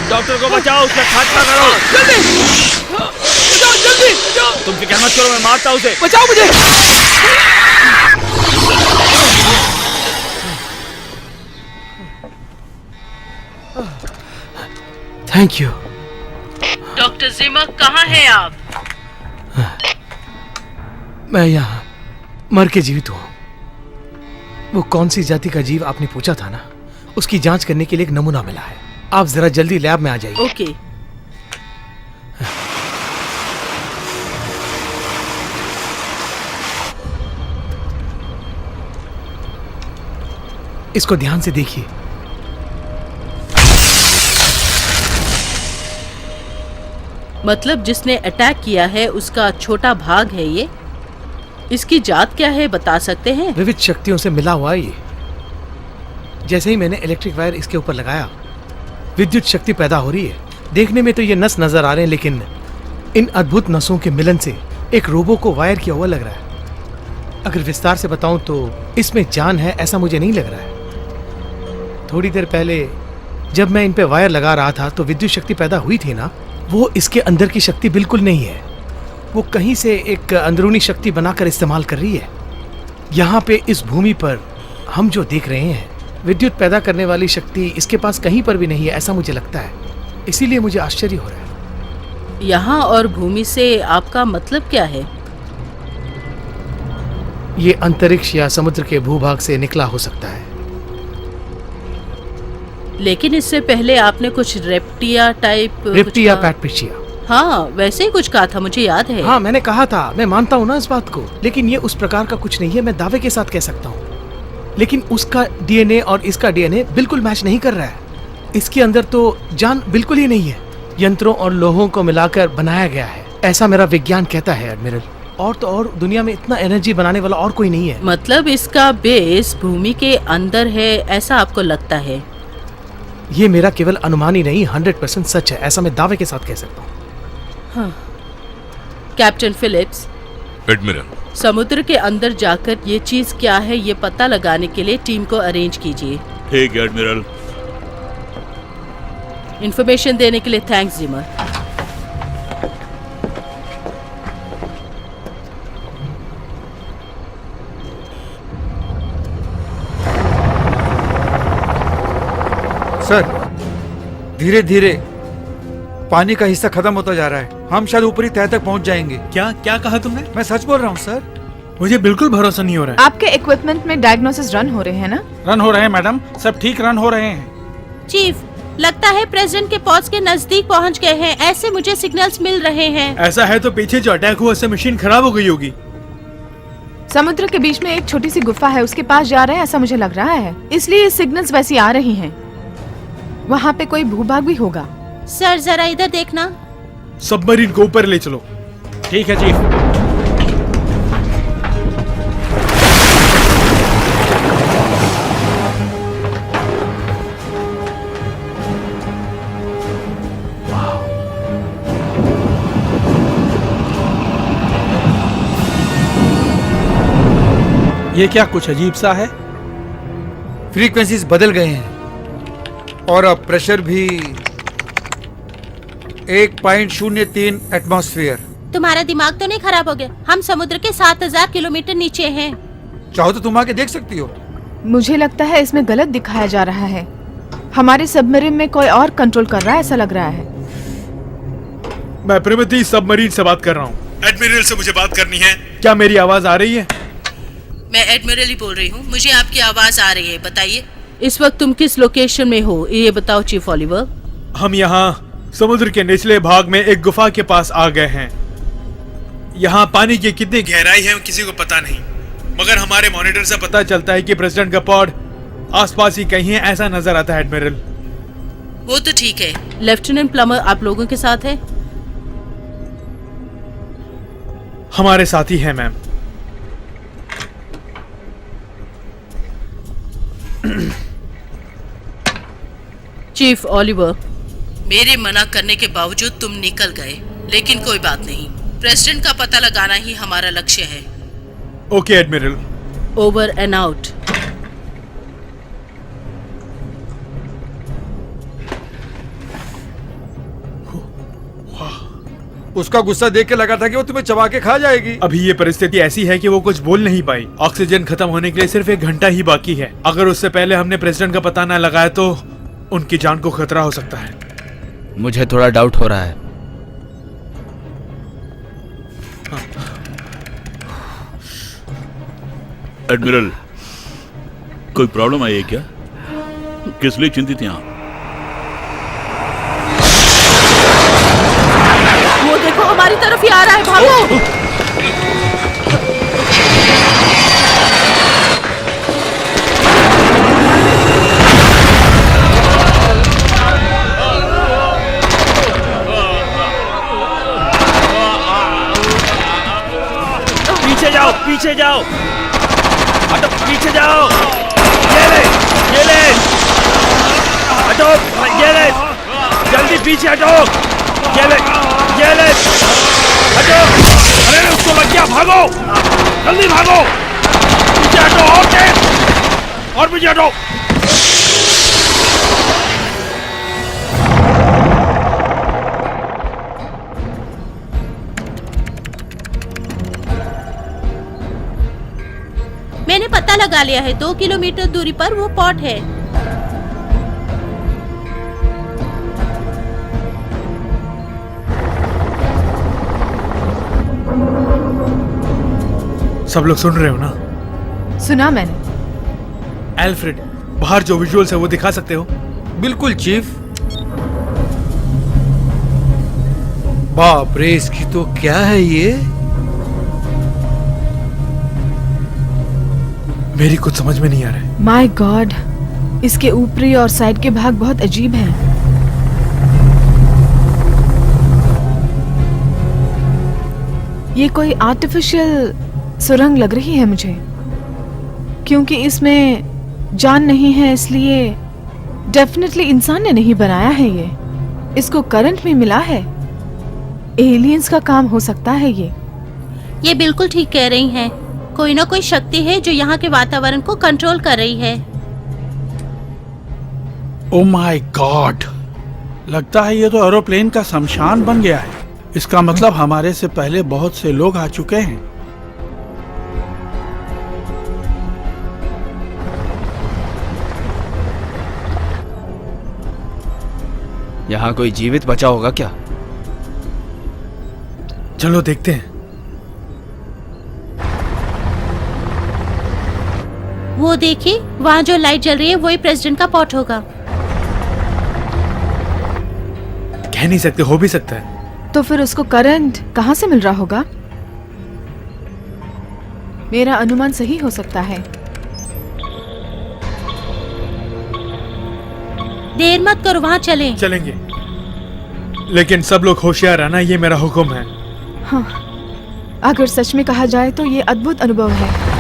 S5: डॉक्टर को बचाओ, उसका खात्मा करो। जल्दी तुम फिक्र मत करो, मैं मारता हूँ उसे।
S8: बचाओ मुझे। Thank you.
S6: डॉक्टर जिमर, कहाँ हैं आप?
S8: मैं यहाँ मर के जीवित हूँ। वो कौन सी जाति का जीव आपने पूछा था ना, उसकी जांच करने के लिए एक नमूना मिला है। आप जरा जल्दी लैब में आ जाइए।
S6: ओके।
S8: इसको ध्यान से देखिए।
S6: मतलब जिसने अटैक किया है उसका छोटा भाग है ये? इसकी जात क्या है, बता सकते हैं?
S8: विविध शक्तियों से मिला हुआ है ये। जैसे ही मैंने इलेक्ट्रिक वायर इसके ऊपर लगाया, विद्युत शक्ति पैदा हो रही है। देखने में तो ये नस नजर आ रहे हैं, लेकिन इन अद्भुत नसों के मिलन से एक रोबो को वायर किया हुआ लग रहा है। अगर विस्तार से बताऊं तो इसमें जान है ऐसा मुझे नहीं लग रहा है। थोड़ी देर पहले जब मैं इन पे वायर लगा रहा था तो विद्युत शक्ति पैदा हुई थी ना, वो इसके अंदर की शक्ति बिल्कुल नहीं है। वो कहीं से एक अंदरूनी शक्ति बनाकर इस्तेमाल कर रही है। यहाँ पे इस भूमि पर हम जो देख रहे हैं, विद्युत पैदा करने वाली शक्ति इसके पास कहीं पर भी नहीं है, ऐसा मुझे लगता है। इसीलिए मुझे आश्चर्य हो रहा है।
S6: यहाँ और भूमि से आपका मतलब क्या है?
S8: ये अंतरिक्ष या समुद्र के भूभाग से निकला हो सकता है।
S6: लेकिन इससे पहले आपने कुछ रेप्टिया टाइप
S8: रेप्टिया पैटपिचिया।
S6: हाँ, वैसे ही कुछ कहा था, मुझे याद है।
S8: हाँ, मैंने कहा था, मैं मानता हूँ ना इस बात को, लेकिन ये उस प्रकार का कुछ नहीं है। मैं दावे के साथ कह सकता हूँ। लेकिन उसका डीएनए और इसका डीएनए बिल्कुल मैच नहीं कर रहा है। इसके अंदर तो जान बिल्कुल ही नहीं है। यंत्रों और लोहों को मिलाकर बनाया गया है, ऐसा मेरा विज्ञान कहता है एडमिरल। और तो और दुनिया में इतना एनर्जी बनाने वाला और कोई नहीं है।
S6: मतलब इसका बेस भूमि के अंदर है, ऐसा आपको लगता है?
S8: ये मेरा केवल अनुमान ही नहीं, 100% सच है, ऐसा मैं दावे के साथ कह सकता हूँ।
S6: हाँ। कैप्टन फिलिप्स,
S9: एडमिरल,
S6: समुद्र के अंदर जाकर ये चीज क्या है ये पता लगाने के लिए टीम को अरेंज कीजिए।
S1: ठीक है एडमिरल।
S6: इंफॉर्मेशन देने के लिए थैंक्स जिमर।
S3: सर, धीरे धीरे पानी का हिस्सा खत्म होता जा रहा है। हम शायद ऊपरी तह तक पहुंच जाएंगे।
S10: क्या क्या कहा तुमने?
S3: मैं सच बोल रहा हूँ सर।
S10: मुझे बिल्कुल भरोसा नहीं हो रहा है।
S2: आपके इक्विपमेंट में डायग्नोसिस रन हो रहे हैं ना?
S4: रन हो रहे हैं मैडम, सब ठीक रन हो रहे हैं।
S6: चीफ, लगता है प्रेसिडेंट के पॉज के नजदीक पहुंच गए हैं, ऐसे मुझे सिग्नल्स मिल रहे हैं।
S10: ऐसा है तो पीछे जो अटैक हुआ उससे मशीन खराब हो गई होगी।
S2: समुद्र के बीच में एक छोटी सी गुफा है, उसके पास जा रहे हैं ऐसा मुझे लग रहा है, इसलिए सिग्नल्स वैसी आ रही हैं। वहाँ पे कोई भूभाग भी होगा।
S6: सर जरा इधर देखना।
S10: सबमरीन को ऊपर ले चलो।
S4: ठीक है चीफ।
S3: ये क्या कुछ अजीब सा है? फ्रीक्वेंसीज बदल गए हैं और अब प्रेशर भी 1.03 एटमॉस्फेयर।
S6: तुम्हारा दिमाग तो नहीं खराब हो गया? हम समुद्र के 7000 किलोमीटर नीचे हैं।
S3: चाहो तो तुम आके देख सकती हो।
S2: मुझे लगता है इसमें गलत दिखाया जा रहा है। हमारे सबमरीन में कोई और कंट्रोल कर रहा है ऐसा लग रहा है।
S10: मैं प्रिमिति सबमरीन से बात कर रहा हूँ। एडमिरल से मुझे बात करनी है। क्या मेरी आवाज आ रही है?
S6: मैं एडमिरल ही बोल रही हूँ, मुझे आपकी आवाज आ रही है, बताइए। इस वक्त तुम किस लोकेशन में हो ये बताओ चीफ ओलिवर।
S10: हम यहाँ समुद्र के निचले भाग में एक गुफा के पास आ गए हैं। यहाँ पानी की कितनी गहराई है किसी को पता नहीं, मगर हमारे मॉनिटर से पता चलता है कि प्रेसिडेंट का पॉड आसपास ही कहीं है, ऐसा नजर आता है एडमिरल।
S6: वो तो ठीक है। लेफ्टिनेंट प्लमर आप लोगों के साथ है?
S10: हमारे साथ ही है मैम।
S6: चीफ ओलिवर, मेरे मना करने के बावजूद तुम निकल गए, लेकिन कोई बात नहीं, प्रेसिडेंट का पता लगाना ही हमारा लक्ष्य है।
S10: Okay admiral.
S6: Over and out.
S3: उसका गुस्सा देख के लगा था कि वो तुम्हें चबा के खा जाएगी।
S10: अभी ये परिस्थिति ऐसी है कि वो कुछ बोल नहीं पाई। ऑक्सीजन खत्म होने के लिए सिर्फ 1 घंटा ही बाकी है। अगर उससे पहले हमने प्रेसिडेंट का पता न लगाया तो उनकी जान को खतरा हो सकता है।
S5: मुझे थोड़ा डाउट हो रहा है।
S1: एडमिरल, कोई प्रॉब्लम आई है क्या? किस लिए चिंतित हैं आप?
S6: वो देखो हमारी तरफ ही आ रहा है, भागो।
S5: पीछे जाओ, पीछे जाओ, हटो, पीछे जाओ। ये ले, हटो, ये ले, जल्दी पीछे हटो। ये ले, हटो। अरे उसको लग गया, भागो, जल्दी भागो। पीछे हटो, और तेज, और पीछे हटो।
S6: मैंने पता लगा लिया है, 2 किलोमीटर दूरी पर वो पॉट है।
S10: सब लोग सुन रहे हो ना?
S2: सुना मैंने।
S10: एल्फ्रेड, बाहर जो विजुअल्स है वो दिखा सकते हो?
S3: बिल्कुल चीफ। बाप रे, इसकी तो क्या है ये?
S10: मेरी कुछ समझ में नहीं आ रहा है।
S2: माय गॉड, इसके ऊपरी और साइड के भाग बहुत अजीब हैं। ये कोई आर्टिफिशियल सुरंग लग रही है मुझे, क्योंकि इसमें जान नहीं है, इसलिए डेफिनेटली इंसान ने नहीं बनाया है ये। इसको करंट में मिला है। एलियंस का काम हो सकता है ये
S6: बिल्कुल ठीक कह रही हैं। कोई ना कोई शक्ति है जो यहाँ के वातावरण को कंट्रोल कर रही है।
S4: ओ माय गॉड, लगता है ये तो एरोप्लेन का शमशान बन गया है। इसका मतलब हमारे से पहले बहुत से लोग आ चुके हैं।
S5: यहाँ कोई जीवित बचा होगा क्या?
S10: चलो देखते हैं।
S6: वो देखिए, वहाँ जो लाइट जल रही है वही प्रेसिडेंट का पॉट होगा।
S10: कह नहीं सकते, हो भी सकता है।
S2: तो फिर उसको करंट कहाँ से मिल रहा होगा? मेरा अनुमान सही हो सकता है।
S6: देर मत करो, वहाँ चलें।
S10: चलेंगे, लेकिन सब लोग होशियार रहना, ये मेरा हुक्म है।
S2: हाँ, अगर सच में कहा जाए तो ये अद्भुत अनुभव है।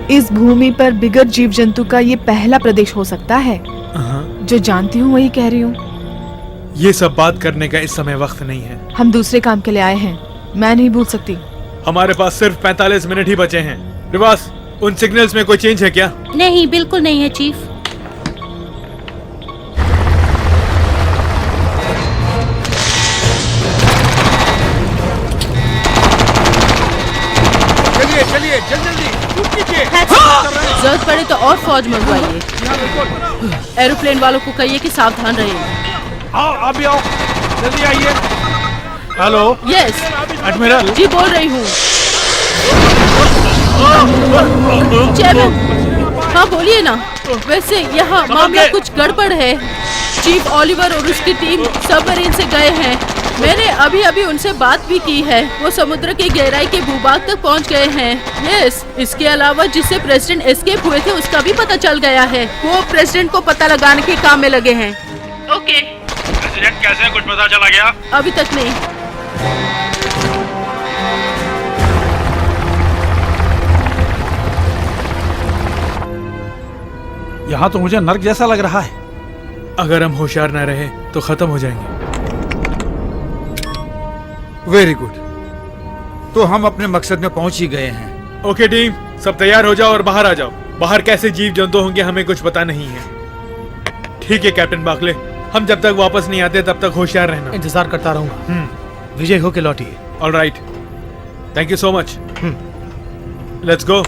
S2: इस भूमि पर बिगर जीव जंतु का ये पहला प्रदेश हो सकता है। जो जानती हूँ वही कह रही हूँ।
S10: ये सब बात करने का इस समय वक्त नहीं है।
S2: हम दूसरे काम के लिए आए हैं, मैं नहीं भूल सकती।
S10: हमारे पास सिर्फ 45 मिनट ही बचे हैं। रिवास, उन सिग्नल्स में कोई चेंज है क्या?
S6: नहीं, बिल्कुल नहीं है चीफ।
S3: चलिए, जल्दी
S6: जरूरत पड़े तो और फौज मंगवाइए। एरोप्लेन वालों को कहिए कि सावधान रहिए।
S10: आओ, आप भी आओ, जल्दी आइए। हेलो।
S6: यस
S10: एडमिरल
S6: जी, बोल रही हूँ। चेयरमैन, हाँ बोलिए ना। वैसे यहाँ मामला कुछ गड़बड़ है। चीफ ओलिवर और उसकी टीम सबमरीन से गए हैं। मैंने अभी अभी उनसे बात भी की है। वो समुद्र की गहराई के भूभाग तक पहुंच गए हैं। यस, इसके अलावा जिससे प्रेसिडेंट एस्केप हुए थे उसका भी पता चल गया है। वो प्रेसिडेंट को पता लगाने के काम में लगे हैं। ओके।
S4: प्रेसिडेंट कैसे, कुछ पता चला गया?
S6: अभी तक नहीं।
S4: यहाँ तो मुझे नर्क जैसा लग रहा है।
S10: अगर हम होशियार न रहे तो खत्म हो जाएंगे।
S3: वेरी गुड, तो हम अपने मकसद में पहुंच ही गए हैं।
S10: ओके टीम, सब तैयार हो जाओ और बाहर आ जाओ। बाहर कैसे जीव जंतु होंगे हमें कुछ पता नहीं है। ठीक है कैप्टन बाकले, हम जब तक वापस नहीं आते तब तक होशियार रहना।
S8: इंतजार करता रहूंगा। विजय होके लौटिए।
S10: Alright, thank you so much. Let's go.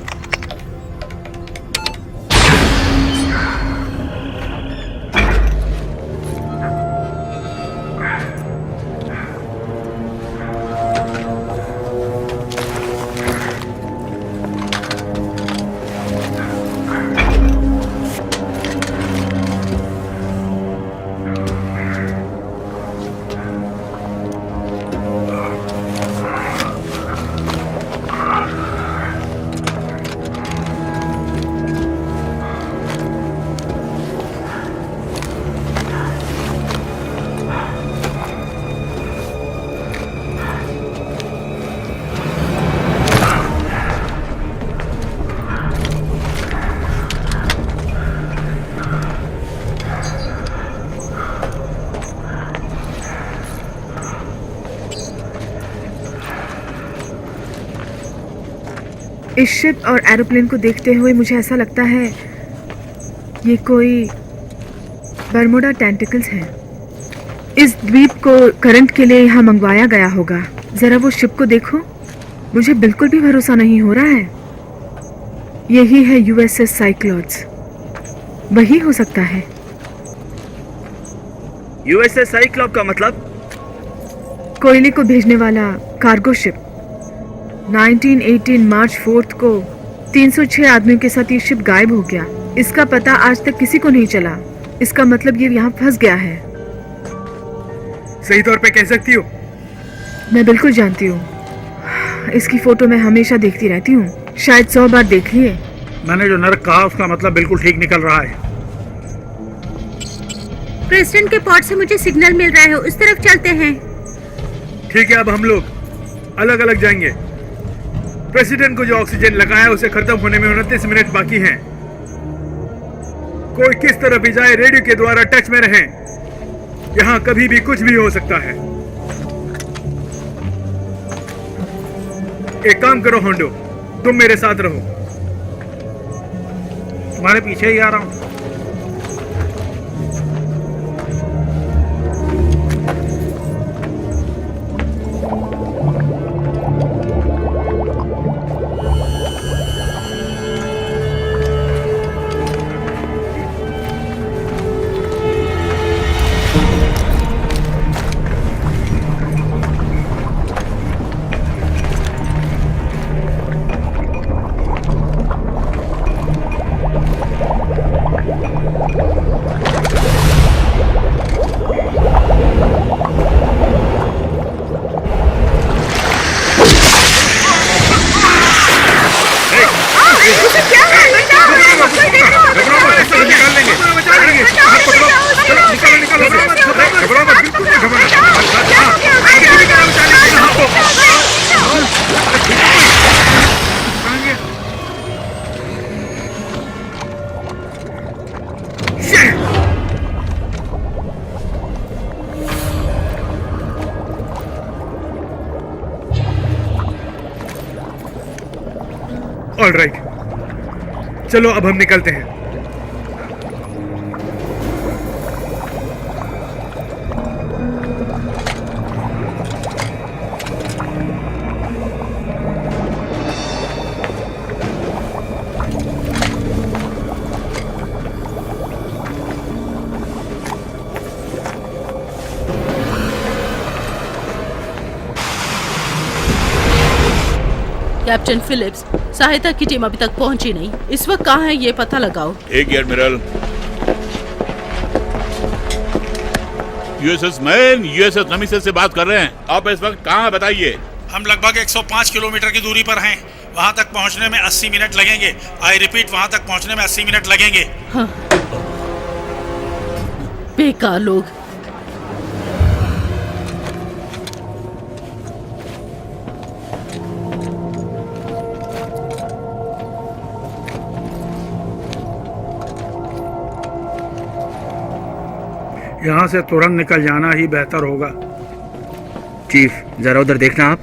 S2: इस शिप और एरोप्लेन को देखते हुए मुझे ऐसा लगता है ये कोई बरमुडा टेंटिकल्स है। इस द्वीप को करंट के लिए यहाँ मंगवाया गया होगा। जरा वो शिप को देखो, मुझे बिल्कुल भी भरोसा नहीं हो रहा है। यही है यूएसएस साइक्लोड्स, वही हो सकता है।
S5: यूएसएस साइक्लॉप का मतलब?
S2: कोयले को भेजने वाला कार्गो शिप। 1918 मार्च 4 को 306 आदमियों के साथ ये शिप गायब हो गया। इसका पता आज तक किसी को नहीं चला। इसका मतलब ये यहाँ फंस गया है।
S10: सही तौर पे कह सकती हो?
S2: मैं बिल्कुल जानती हूँ। इसकी फोटो मैं हमेशा देखती रहती हूँ, शायद 100 बार देख लिए।
S4: मैंने जो नर्क कहा उसका मतलब बिल्कुल ठीक निकल रहा है।
S6: प्रेसिडेंट के पॉड से मुझे सिग्नल मिल रहा है, उस तरफ चलते हैं।
S10: ठीक है, अब हम लोग अलग अलग जाएंगे। प्रेसिडेंट को जो ऑक्सीजन लगाया है उसे खत्म होने में 29 मिनट बाकी हैं। कोई किस तरफ भी जाए रेडियो के द्वारा टच में रहें। यहाँ कभी भी कुछ भी हो सकता है। एक काम करो होंडो, तुम मेरे साथ रहो।
S4: तुम्हारे पीछे ही आ रहा हूँ।
S10: ऑलराइट, चलो अब हम निकलते हैं।
S6: कैप्टन फिलिप्स, सहायता की टीम अभी तक पहुंची नहीं। इस वक्त कहाँ है ये पता लगाओ।
S1: एक एडमिरल। यूएसएस मैन, यूएसएस नमीसर से बात कर रहे हैं। आप इस वक्त कहाँ हैं बताइए।
S4: हम लगभग 105 किलोमीटर की दूरी पर हैं। वहाँ तक पहुँचने में 80 मिनट लगेंगे। आई रिपीट, वहाँ तक पहुँचने में 80 मिनट लगेंगे।
S6: हाँ। बेकार लोग।
S4: यहाँ से तुरंत निकल जाना ही बेहतर होगा।
S5: चीफ, जरा उधर देखना आप।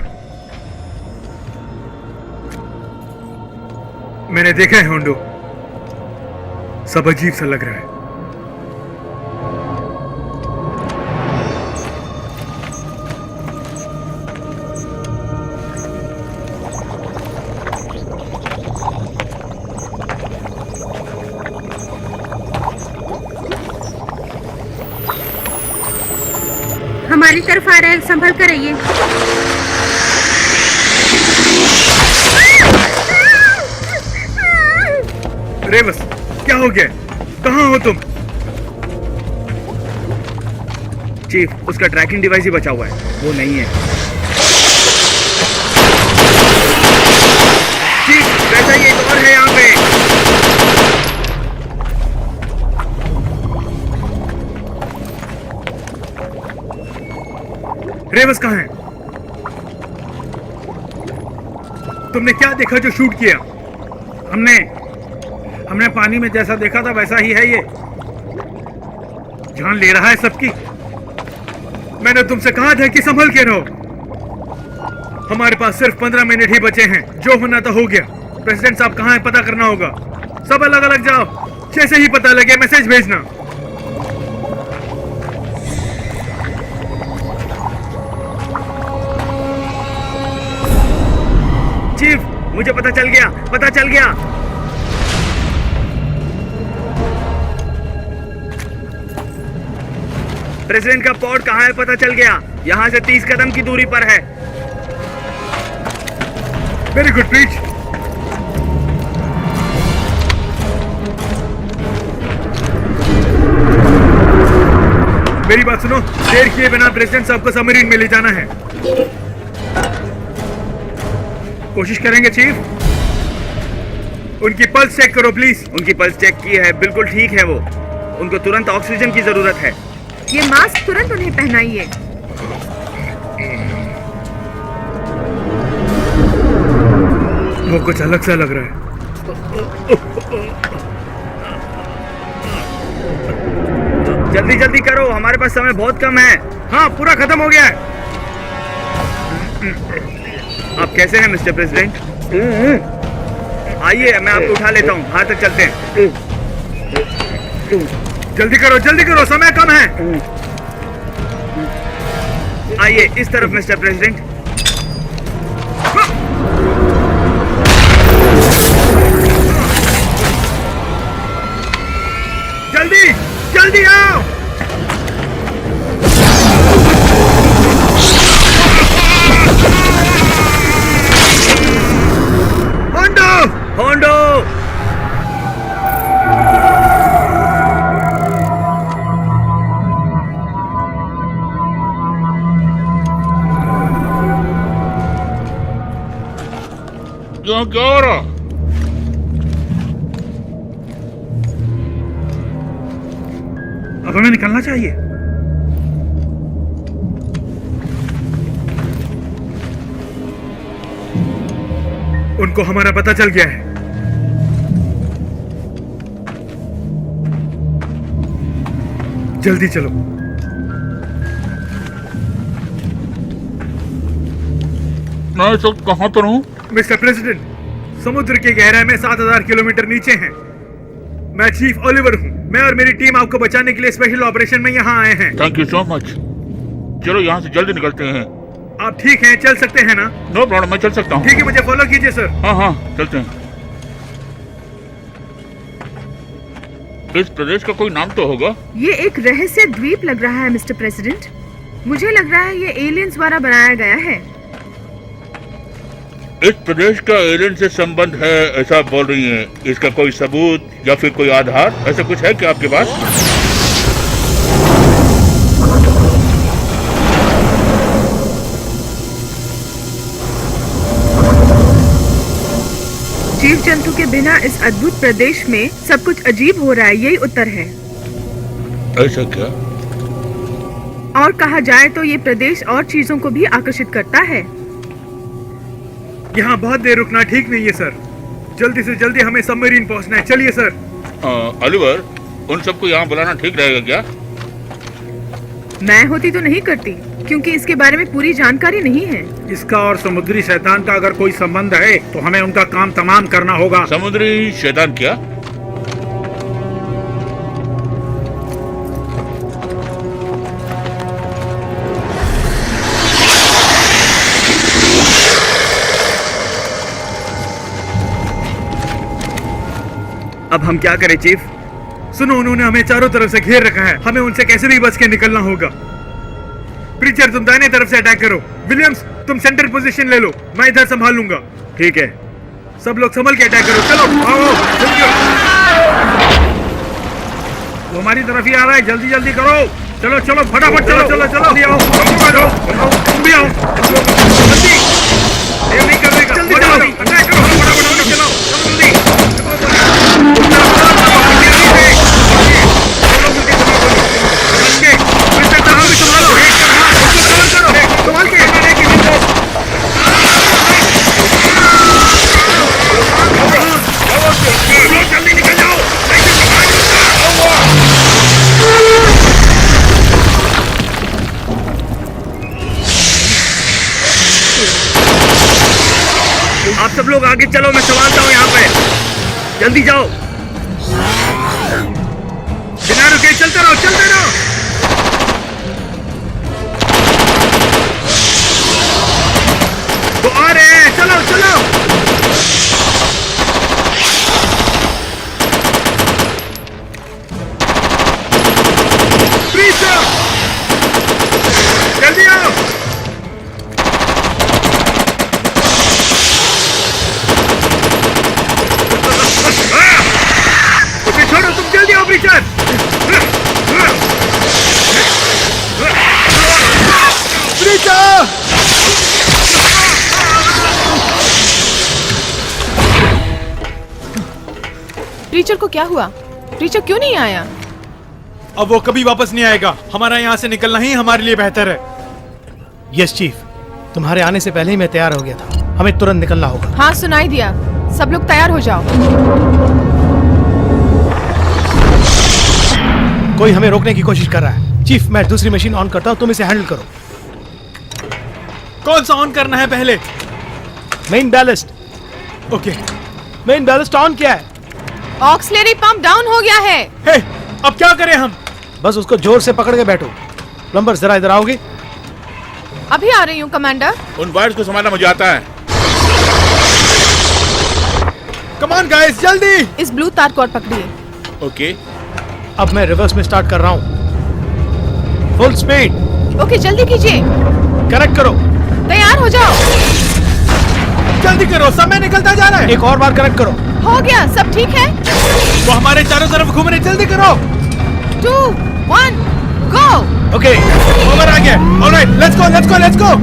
S10: मैंने देखा है होंडो, सब अजीब सा लग रहा है।
S9: हमारी तरफ आ रहा है, संभल कर रहिए।
S10: रेवस, क्या हो गया? कहाँ हो तुम?
S5: चीफ, उसका ट्रैकिंग डिवाइस ही बचा हुआ है, वो नहीं है। चीफ, वैसा ही एक और है यहाँ पे।
S10: रेवस कहाँ है? तुमने क्या देखा जो शूट किया? हमने पानी में जैसा देखा था वैसा ही है ये। जान ले रहा है सबकी। मैंने तुमसे कहा था कि संभल के रहो। हमारे पास सिर्फ 15 मिनट ही बचे हैं। जो होना था हो गया। प्रेसिडेंट साहब कहाँ है पता करना होगा। सब अलग अलग जाओ। जैसे ही पता लगे मैसेज भेजना।
S5: चीफ, मुझे पता चल गया, पता चल गया। प्रेसिडेंट का पॉड कहाँ है पता चल गया। यहाँ से 30 कदम की दूरी पर है।
S10: Very good preach. मेरी बात सुनो, देर किए बिना प्रेसिडेंट साहब को सबमरीन में ले जाना है। कोशिश करेंगे चीफ। उनकी पल्स चेक करो प्लीज।
S5: उनकी पल्स चेक की है, बिल्कुल ठीक है वो। उनको तुरंत ऑक्सीजन की जरूरत है।
S2: ये मास्क तुरंत उन्हें पहनाइए।
S10: वो कुछ अलग सा लग रहा है।
S5: जल्दी जल्दी करो, हमारे पास समय बहुत कम है।
S10: हाँ, पूरा खत्म हो गया है।
S5: आप कैसे हैं मिस्टर प्रेसिडेंट? आइए, मैं आपको उठा लेता हूँ। बाहर तक चलते हैं।
S10: जल्दी करो, समय कम है।
S5: आइए इस तरफ मिस्टर प्रेसिडेंट।
S10: जल्दी आओ।
S5: होंडो।
S1: क्या हो रहा?
S10: अब हमें निकलना चाहिए। उनको हमारा पता चल गया है। जल्दी चलो।
S1: मैं इस वक्त कहाँ पर हूँ?
S10: मिस्टर प्रेसिडेंट, समुद्र की गहराई में 7000 किलोमीटर नीचे हैं। मैं चीफ ओलिवर हूँ। मैं और मेरी टीम आपको बचाने के लिए स्पेशल ऑपरेशन में यहाँ आए हैं।
S1: Thank you so much. चलो यहाँ से जल्दी निकलते हैं।
S10: आप ठीक हैं? चल सकते हैं ना?
S1: नो प्रॉब्लम, मैं चल सकता हूँ।
S10: ठीक है, मुझे फॉलो कीजिए सर।
S1: हाँ, चलते हैं। इस प्रदेश का कोई नाम तो होगा?
S2: ये एक रहस्य द्वीप लग रहा है मिस्टर प्रेसिडेंट। मुझे लग रहा है ये एलियंस द्वारा बनाया गया है।
S1: इस प्रदेश का एलियन से संबंध है ऐसा बोल रही हैं। इसका कोई सबूत या फिर कोई आधार ऐसा कुछ है क्या आपके पास?
S2: जीव जंतु के बिना इस अद्भुत प्रदेश में सब कुछ अजीब हो रहा है, यही उत्तर है।
S1: ऐसा क्या?
S2: और कहा जाए तो ये प्रदेश और चीजों को भी आकर्षित करता है।
S10: यहाँ बहुत देर रुकना ठीक नहीं है सर। जल्दी से जल्दी हमें सबमरीन पहुँचना है। चलिए सर।
S1: ओलिवर, उन सबको यहाँ बुलाना ठीक रहेगा क्या?
S2: मैं होती तो नहीं करती, क्योंकि इसके बारे में पूरी जानकारी नहीं है।
S3: इसका और समुद्री शैतान का अगर कोई संबंध है तो हमें उनका काम तमाम करना होगा।
S1: समुद्री शैतान क्या?
S5: अब हम क्या करें चीफ?
S10: सुनो, उन्होंने हमें चारों तरफ से घेर रखा है। हमें उनसे कैसे भी बच के निकलना होगा। प्रीचर तुम दाहिने तरफ से अटैक करो। विलियम्स तुम सेंटर पोजीशन ले लो, मैं इधर संभाल लूंगा। ठीक है, सब लोग संभल के अटैक करो। चलो आओ, जल्दी आओ। वो हमारी तरफ ही आ रहा है, जल्दी जल्दी करो। चलो चलो फटाफट चलो चलो चलो जल्दी आओ, तुम भी आओ जल्दी, देर नहीं करने का, जल्दी चलो अटैक करो, फटाफट चलो जल्दी। आप सब लोग आगे चलो, मैं संभालता हूँ यहाँ पे। जल्दी जाओ, बिना रुके चलते रहो, चलते रहो। तो आ रहे हैं, चलो चलो। जल्दी आओ। छोड़ो, तुम जल्दी आओ प्रीचर। प्रीचर!
S2: प्रीचर को क्या हुआ? प्रीचर क्यों नहीं आया?
S10: अब वो कभी वापस नहीं आएगा। हमारा यहाँ से निकलना ही हमारे लिए बेहतर है।
S8: यस चीफ, तुम्हारे आने से पहले ही मैं तैयार हो गया था। हमें तुरंत निकलना होगा।
S2: हाँ, सुनाई दिया। सब लोग तैयार हो जाओ।
S8: कोई हमें रोकने की कोशिश कर रहा है। चीफ, मैं दूसरी मशीन ऑन करता हूँ, तुम इसे हैंडल करो।
S10: कौन सा ऑन करना है पहले?
S8: मेन बैलिस्ट।
S10: ओके,
S8: मेन बैलिस्ट ऑन किया है।
S2: ऑक्सिलरी पंप डाउन हो गया है।
S10: हे, अब क्या करें हम?
S8: बस उसको जोर से पकड़ के बैठो। प्लम्बर जरा इधर आओगे?
S2: अभी आ रही हूँ कमांडर।
S1: उन वायर्स को संभालना मुझे आता है।
S10: कम ऑन गाइस, जल्दी।
S2: इस ब्लू तार को और पकड़िए।
S1: ओके,
S8: अब मैं रिवर्स में स्टार्ट कर रहा हूँ। Full speed.
S2: ओके, जल्दी कीजिए।
S8: कनेक्ट करो।
S2: तैयार हो जाओ।
S10: जल्दी करो, समय निकलता जा रहा है।
S8: एक और बार कनेक्ट करो।
S2: हो गया, सब ठीक है।
S10: वो हमारे चारों तरफ घूम रहे, जल्दी करो।
S2: 2, 1, गो।
S8: ओके,
S10: ओवर आ गया। Alright, let's go let's go let's go.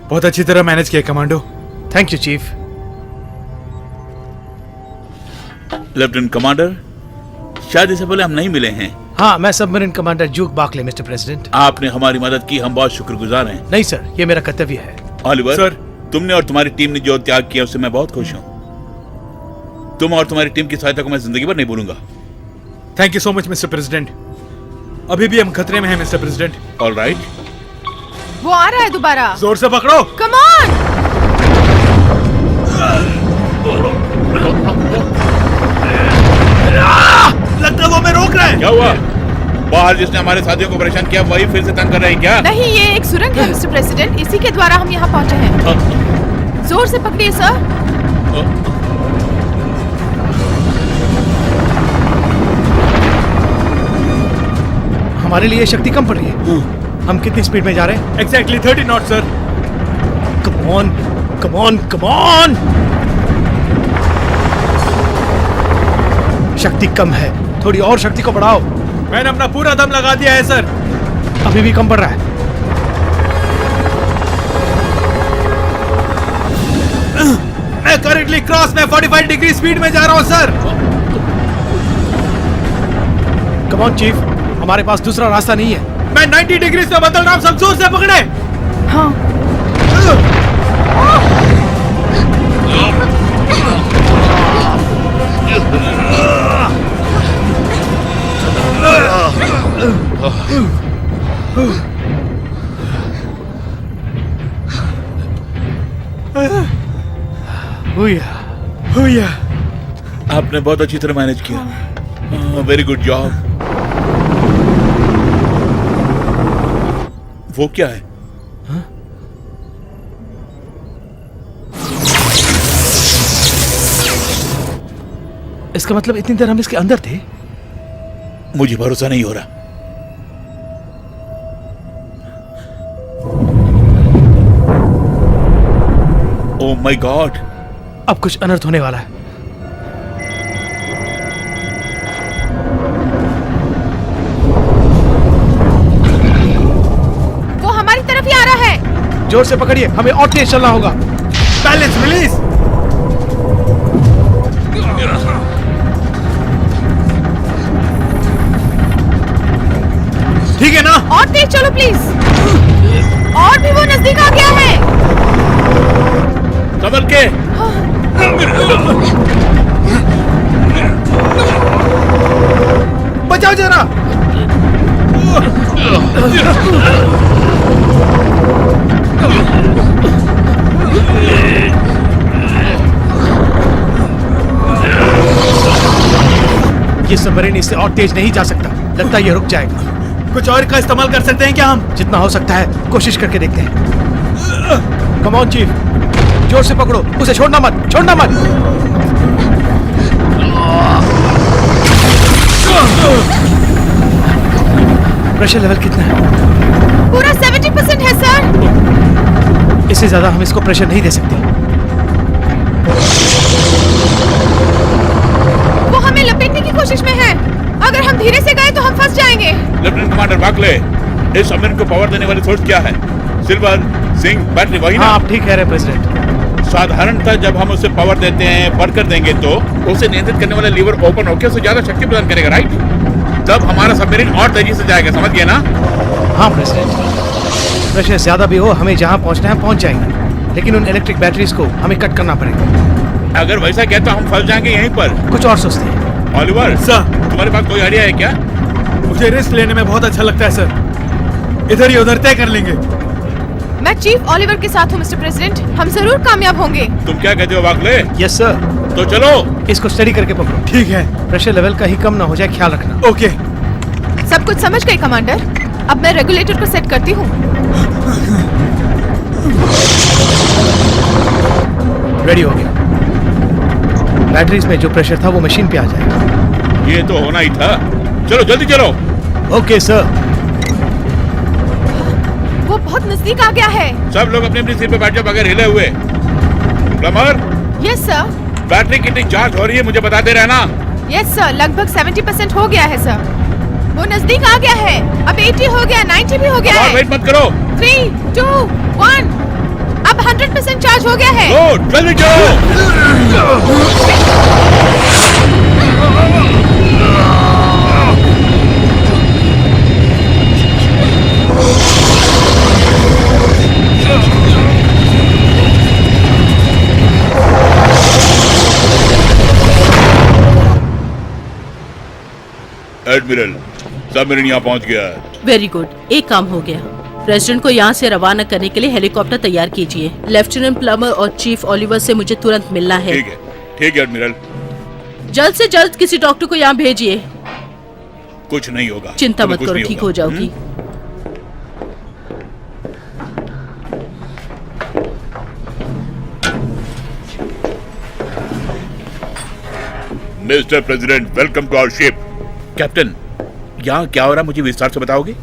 S10: बहुत अच्छी तरह मैनेज किया commando.
S8: Thank you chief.
S1: Lieutenant commander, शायद इससे पहले हम नहीं मिले हैं।
S8: हाँ, मैं सबमरीन कमांडर जूक बाकले, मिस्टर प्रेसिडेंट।
S1: आपने हमारी मदद की, हम बहुत शुक्रगुजार हैं।
S8: नहीं सर, ये मेरा कर्तव्य है।
S1: Oliver
S10: sir.
S1: तुमने और तुम्हारी टीम ने जो त्याग किया उससे मैं बहुत खुश हूँ। तुम और तुम्हारी टीम की सहायता को मैं जिंदगी भर नहीं भूलूंगा।
S10: Thank you so much mister president. अभी भी हम खतरे में हैं मिस्टर प्रेसिडेंट।
S1: ऑलराइट,
S2: वो आ रहा है दोबारा।
S10: जोर से पकड़ो।
S2: Come on.
S10: लगता है वो हमें रोक रहा है।
S1: क्या हुआ? बाहर जिसने हमारे साथियों को परेशान किया वही फिर से तंग कर रहे हैं क्या?
S2: नहीं, ये एक सुरंग है मिस्टर प्रेसिडेंट, इसी के द्वारा हम यहाँ पहुँचे हैं। जोर से पकड़िए सर।
S8: हमारे लिए शक्ति कम पड़ रही है। हम कितनी स्पीड में जा रहे हैं?
S10: Exactly 30 not sir.
S8: Come on, come on, come on. शक्ति कम है, थोड़ी और शक्ति को बढ़ाओ।
S10: मैंने अपना पूरा दम लगा दिया है सर।
S8: अभी भी कम पड़ रहा है।
S10: मैं करंटली क्रॉस में 45 डिग्री स्पीड में जा रहा हूं सर।
S8: कम ऑन चीफ, हमारे पास दूसरा रास्ता नहीं है।
S10: मैं 90 डिग्री से बदल रहा हूं, सब जोर से पकड़े।
S2: हाँ।
S10: हुआ।
S1: आपने बहुत अच्छी तरह मैनेज किया। Very good job. वो क्या है?
S8: इसका मतलब इतनी देर हम इसके अंदर थे?
S1: मुझे भरोसा नहीं हो रहा। ओह माय गॉड,
S8: अब कुछ अनर्थ होने वाला है।
S2: वो हमारी तरफ ही आ रहा है।
S8: जोर से पकड़िए, हमें और तेज चलना होगा।
S10: Balance release. ठीक है ना?
S2: और तेज चलो प्लीज। और भी वो नजदीक आ गया है।
S1: संभल के।
S8: बचाओ जरा। ये सबमरीन इससे और तेज नहीं जा सकता। लगता है ये रुक जाएगा।
S10: कुछ और का इस्तेमाल कर सकते हैं क्या हम?
S8: जितना हो सकता है कोशिश करके देखते हैं। कम ऑन चीफ, जोर से पकड़ो, उसे छोड़ना मत, छोड़ना मत। प्रेशर लेवल कितना है?
S2: पूरा 70% है सर।
S8: इससे ज्यादा हम इसको प्रेशर नहीं दे सकते।
S2: वो हमें लपेटने की कोशिश में है। अगर हम धीरे से गए तो हम फंस जाएंगे।
S1: लेफ्टिनेंट कमांडर बाकले, इस सबमरीन को पावर देने वाली सोर्स क्या है? सिल्वर, जिंक, बैटरी, वही ना?
S8: हाँ, आप ठीक कह रहे हैं प्रेसिडेंट।
S1: साधारणतः जब हम उसे पावर देते हैं, बर्न कर देंगे तो उसे नियंत्रित करने वाला लीवर ओपन होकर उसे ज्यादा शक्ति प्रदान करेगा, राइट? तब हमारा सबमरीन और तेजी से जाएगा, समझ गए ना?
S8: हाँ प्रेसिडेंट, प्रेशर ज्यादा भी हो, हमें जहाँ पहुँचना है पहुँच जाएंगे, लेकिन उन इलेक्ट्रिक बैटरीज को हमें कट करना पड़ेगा।
S1: अगर वैसा क्या तो हम फंस जाएंगे यहीं पर।
S8: कुछ और सोचते हैं।
S1: ऑलिवर
S10: सर,
S1: तुम्हारे पास कोई आइडिया है क्या?
S10: मुझे रिस्क लेने में बहुत अच्छा लगता है सर। इधर ही उधर तय कर लेंगे।
S2: मैं चीफ ओलिवर के साथ हूँ मिस्टर प्रेसिडेंट। हम जरूर कामयाब होंगे।
S1: तुम क्या कहते हो बाकले?
S8: Yes sir.
S1: तो चलो।
S8: इसको स्टडी करके पकड़ो।
S10: ठीक है।
S8: प्रेशर लेवल कहीं कम ना हो जाए, ख्याल रखना।
S10: ओके।
S2: सब कुछ समझ गई कमांडर। अब मैं रेगुलेटर को सेट करती हूँ।
S8: रेडी हो गया। बैटरीज में जो प्रेशर था वो मशीन पे आ जाएगा।
S1: ये तो होना ही था। चलो जल्दी चलो।
S8: Okay sir.
S2: वो बहुत नजदीक आ गया है।
S1: सब लोग अपनी अपनी सीट पे बैठ जाओ बगैर हिले हुए। Plumber,
S2: yes sir.
S1: बैटरी कितनी चार्ज हो रही है मुझे बताते रहना।
S2: यस सर, लगभग 70% हो गया है सर। वो नजदीक आ गया है। अब 80 हो गया, 90 भी हो गया
S1: और
S2: है।
S1: वेट मत करो।
S2: 3, 2, 1। अब 100% चार्ज हो गया है।
S1: लो जल्दी चलो। एडमिरल, सबमरीन यहाँ पहुँच गया है।
S6: वेरी गुड, एक काम हो गया। प्रेसिडेंट को यहाँ से रवाना करने के लिए हेलीकॉप्टर तैयार कीजिए। लेफ्टिनेंट प्लमर और चीफ ओलिवर से मुझे तुरंत मिलना है।
S1: ठीक है एडमिरल।
S6: जल्द से जल्द किसी डॉक्टर को यहाँ भेजिए।
S1: कुछ नहीं होगा,
S6: चिंता
S1: तुम्हें
S6: मत
S1: कुछ
S6: करो,
S1: नहीं
S6: ठीक
S1: होगा।
S6: हो जाओगी।
S1: Mister president, welcome to our ship. Captain, यहाँ क्या हो रहा है मुझे विस्तार से बताओगे?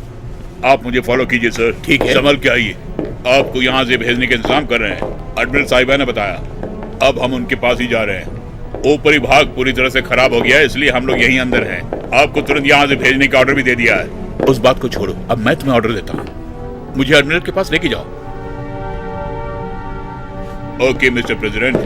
S1: आप मुझे फॉलो कीजिए सर। ठीक है। संभल के आइए। आपको यहाँ से भेजने के इंतजाम कर रहे हैं। एडमिरल साहिबा ने बताया। अब हम उनके पास ही जा रहे हैं। ऊपरी भाग पूरी तरह से खराब हो गया है, इसलिए हम लोग यहीं अंदर हैं। आपको तुरंत यहाँ से भेजने का ऑर्डर भी दे दिया है। उस बात को छोड़ो, अब मैं तुम्हें ऑर्डर देता हूँ। मुझे एडमिरल के पास लेके जाओ। Okay mister president.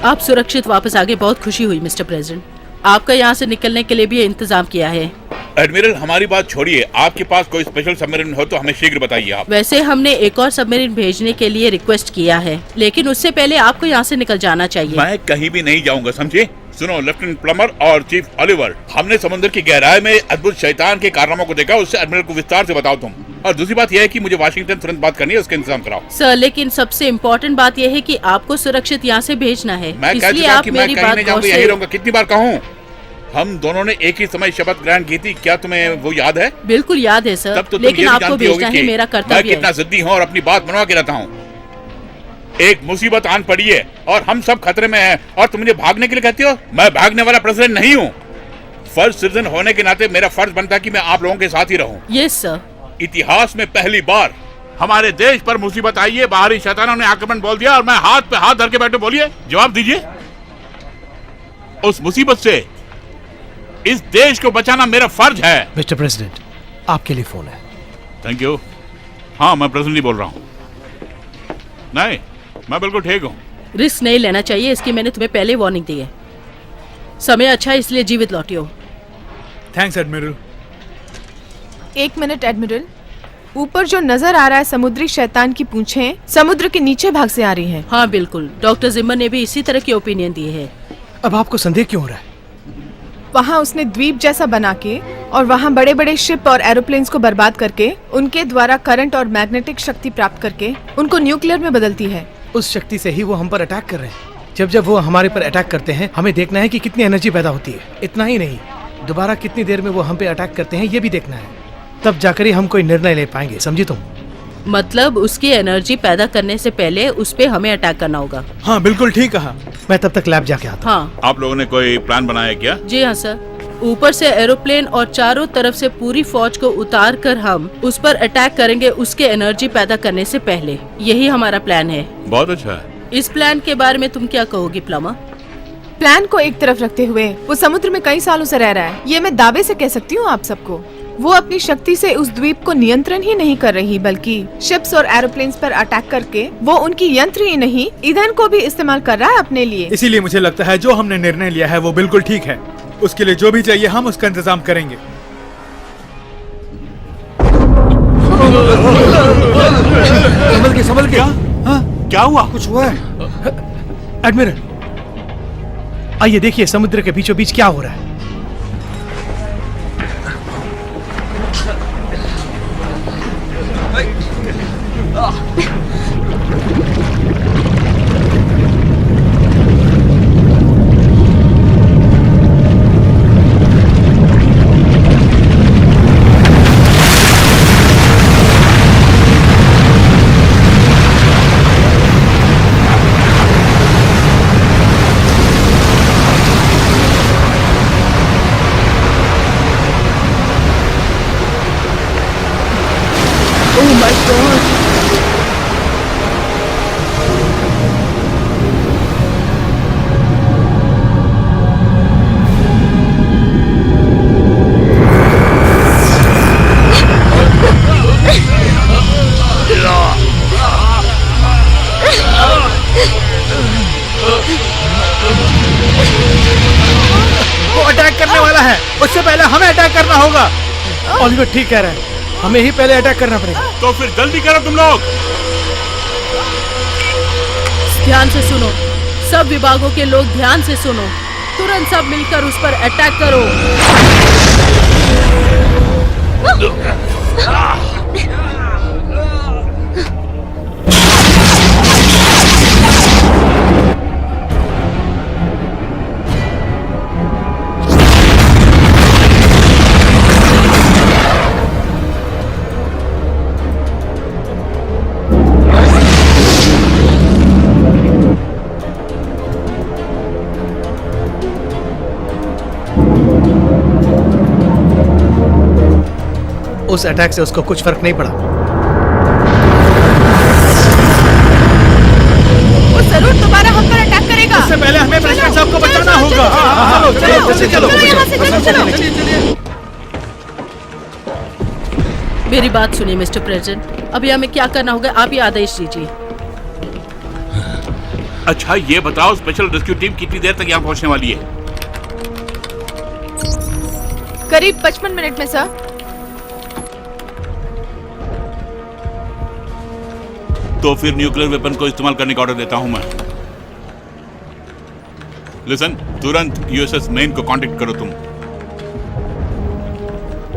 S6: आप सुरक्षित वापस आ गए, बहुत खुशी हुई मिस्टर प्रेसिडेंट। आपका यहाँ से निकलने के लिए भी इंतजाम किया है।
S1: एडमिरल, हमारी बात छोड़िए, आपके पास कोई स्पेशल सबमरीन हो तो हमें शीघ्र बताइए आप।
S6: वैसे हमने एक और सबमरीन भेजने के लिए रिक्वेस्ट किया है, लेकिन उससे पहले आपको यहाँ से निकल जाना चाहिए।
S1: मैं कहीं भी नहीं जाऊंगा, समझे? सुनो लेफ्टिनेंट प्लमर और चीफ ओलिवर, हमने समुद्र की गहराई में अद्भुत शैतान के कारनामों को देखा, उससे एडमिरल को विस्तार से बताओ तुम। और दूसरी बात यह है कि मुझे वाशिंगटन तुरंत बात करनी है, उसका इंतजाम कराओ।
S6: सर लेकिन सबसे इम्पोर्टेंट बात यह है कि आपको सुरक्षित यहाँ से भेजना है,
S1: मैं कह
S6: इसलिए
S1: चुका
S6: आप
S1: कि मैं
S6: मेरी
S1: कहीं
S6: बात
S1: नहीं
S6: गौर
S1: जाऊंगा,
S6: से
S1: यही रहूंगा। कितनी बार कहूँ? हम दोनों ने एक ही समय शपथ ग्रहण की थी, क्या तुम्हें वो याद है?
S6: बिल्कुल याद है सर,
S1: तब तो तुम
S6: लेकिन
S1: ये भी
S6: आपको
S1: जानती होगी
S6: भेजना ही
S1: कि
S6: मेरा
S1: मैं
S6: कर्तव्य
S1: कितना
S6: है।
S1: जिद्दी हूँ और अपनी बात मनवा के रहता हूँ। एक मुसीबत आन पड़ी है और हम सब खतरे में हैं और तुम मुझे भागने के लिए कहती हो? मैं भागने वाला प्रेसिडेंट नहीं हूँ। फर्स्ट सिटीजन होने के नाते मेरा फर्ज बनता है कि मैं आप लोगों के साथ ही रहूं।
S6: Yes sir.
S1: इतिहास में पहली बार हमारे देश पर मुसीबत आई है, बाहरी शैतानों ने आक्रमण बोल दिया और मैं हाथ पे हाथ धर के बैठे। बोलिए, जवाब दीजिए। उस मुसीबत से इस देश को बचाना मेरा फर्ज है।
S8: मिस्टर प्रेसिडेंट, आपके लिए फोन है।
S1: Thank you. हाँ, मैं प्रेसिडेंट ही बोल रहा हूँ। नहीं, मैं बिल्कुल ठीक हूँ।
S6: रिस्क नहीं लेना चाहिए, इसकी मैंने तुम्हें पहले वार्निंग दी है। समय अच्छा है इसलिए जीवित लौटे हो।
S10: Thanks admiral.
S2: 1 मिनट एडमिरल, ऊपर जो नजर आ रहा है समुद्री शैतान की पूंछें समुद्र के नीचे भाग से आ रही हैं।
S6: हाँ बिल्कुल, डॉक्टर जिम्मर ने भी इसी तरह की ओपिनियन दी है।
S8: अब आपको संदेह क्यों हो रहा है?
S2: वहाँ उसने द्वीप जैसा बना के और वहाँ बड़े बड़े शिप और एरोप्लेन्स को बर्बाद करके उनके द्वारा करंट और मैग्नेटिक शक्ति प्राप्त करके उनको न्यूक्लियर में बदलती है।
S8: उस शक्ति से ही वो हम पर अटैक कर रहे हैं। जब वो हमारे पर अटैक करते हैं हमें देखना है कि कितनी एनर्जी पैदा होती है। इतना ही नहीं, दोबारा कितनी देर में वो हम पे अटैक करते हैं ये भी देखना है। तब जाकर ही हम कोई निर्णय ले पाएंगे, समझी तुम?
S6: मतलब उसकी एनर्जी पैदा करने से पहले उस पे हमें अटैक करना होगा।
S10: हाँ बिल्कुल ठीक कहा।
S8: मैं तब तक लैब जाके आता हूँ।
S6: हाँ
S1: आप लोगों ने कोई प्लान बनाया क्या?
S6: जी हाँ सर, ऊपर से एरोप्लेन और चारों तरफ से पूरी फौज को उतार कर हम उस पर अटैक करेंगे उसके एनर्जी पैदा करने से पहले। यही हमारा प्लान है।
S1: बहुत अच्छा है।
S6: इस प्लान के बारे में तुम क्या कहोगी प्लमा?
S2: प्लान को एक तरफ रखते हुए वो समुद्र में कई सालों से रह रहा है, ये मैं दावे से कह सकती हूँ आप सबको। वो अपनी शक्ति से उस द्वीप को नियंत्रण ही नहीं कर रही, बल्कि शिप्स और एरोप्लेन्स पर अटैक करके वो उनकी यंत्र ही नहीं ईंधन को भी इस्तेमाल कर रहा है अपने लिए।
S10: इसीलिए मुझे लगता है जो हमने निर्णय लिया है वो बिल्कुल ठीक है। उसके लिए जो भी चाहिए हम उसका इंतजाम करेंगे।
S8: संभल के।
S1: हाँ? क्या हुआ?
S8: कुछ हुआ है? एडमिरल, आइए देखिए समुद्र के बीचों बीच क्या हो रहा है। उससे पहले हमें अटैक करना होगा। ओलिवर ठीक कह रहा है, हमें ही पहले अटैक करना पड़ेगा।
S1: तो फिर जल्दी करो तुम लोग।
S6: ध्यान से सुनो, सब विभागों के लोग ध्यान से सुनो। तुरंत सब मिलकर उस पर अटैक करो।
S8: उस अटैक से उसको कुछ फर्क नहीं पड़ा।
S2: वो जरूर दोबारा हम पर अटैक करेगा।
S10: उससे पहले हमें प्रेसिडेंट साहब को बचाना होगा।
S2: चलो।
S6: मेरी बात सुनिए मिस्टर प्रेसिडेंट, अभी हमें क्या करना होगा आप ही आदेश दीजिए।
S1: अच्छा ये बताओ, स्पेशल रेस्क्यू टीम कितनी देर तक यहाँ पहुँचने वाली है?
S2: करीब 55 मिनट में सर।
S1: तो फिर न्यूक्लियर वेपन को इस्तेमाल करने का ऑर्डर देता हूं मैं। लिसन, तुरंत यूएसएस मेन को कांटेक्ट करो तुम।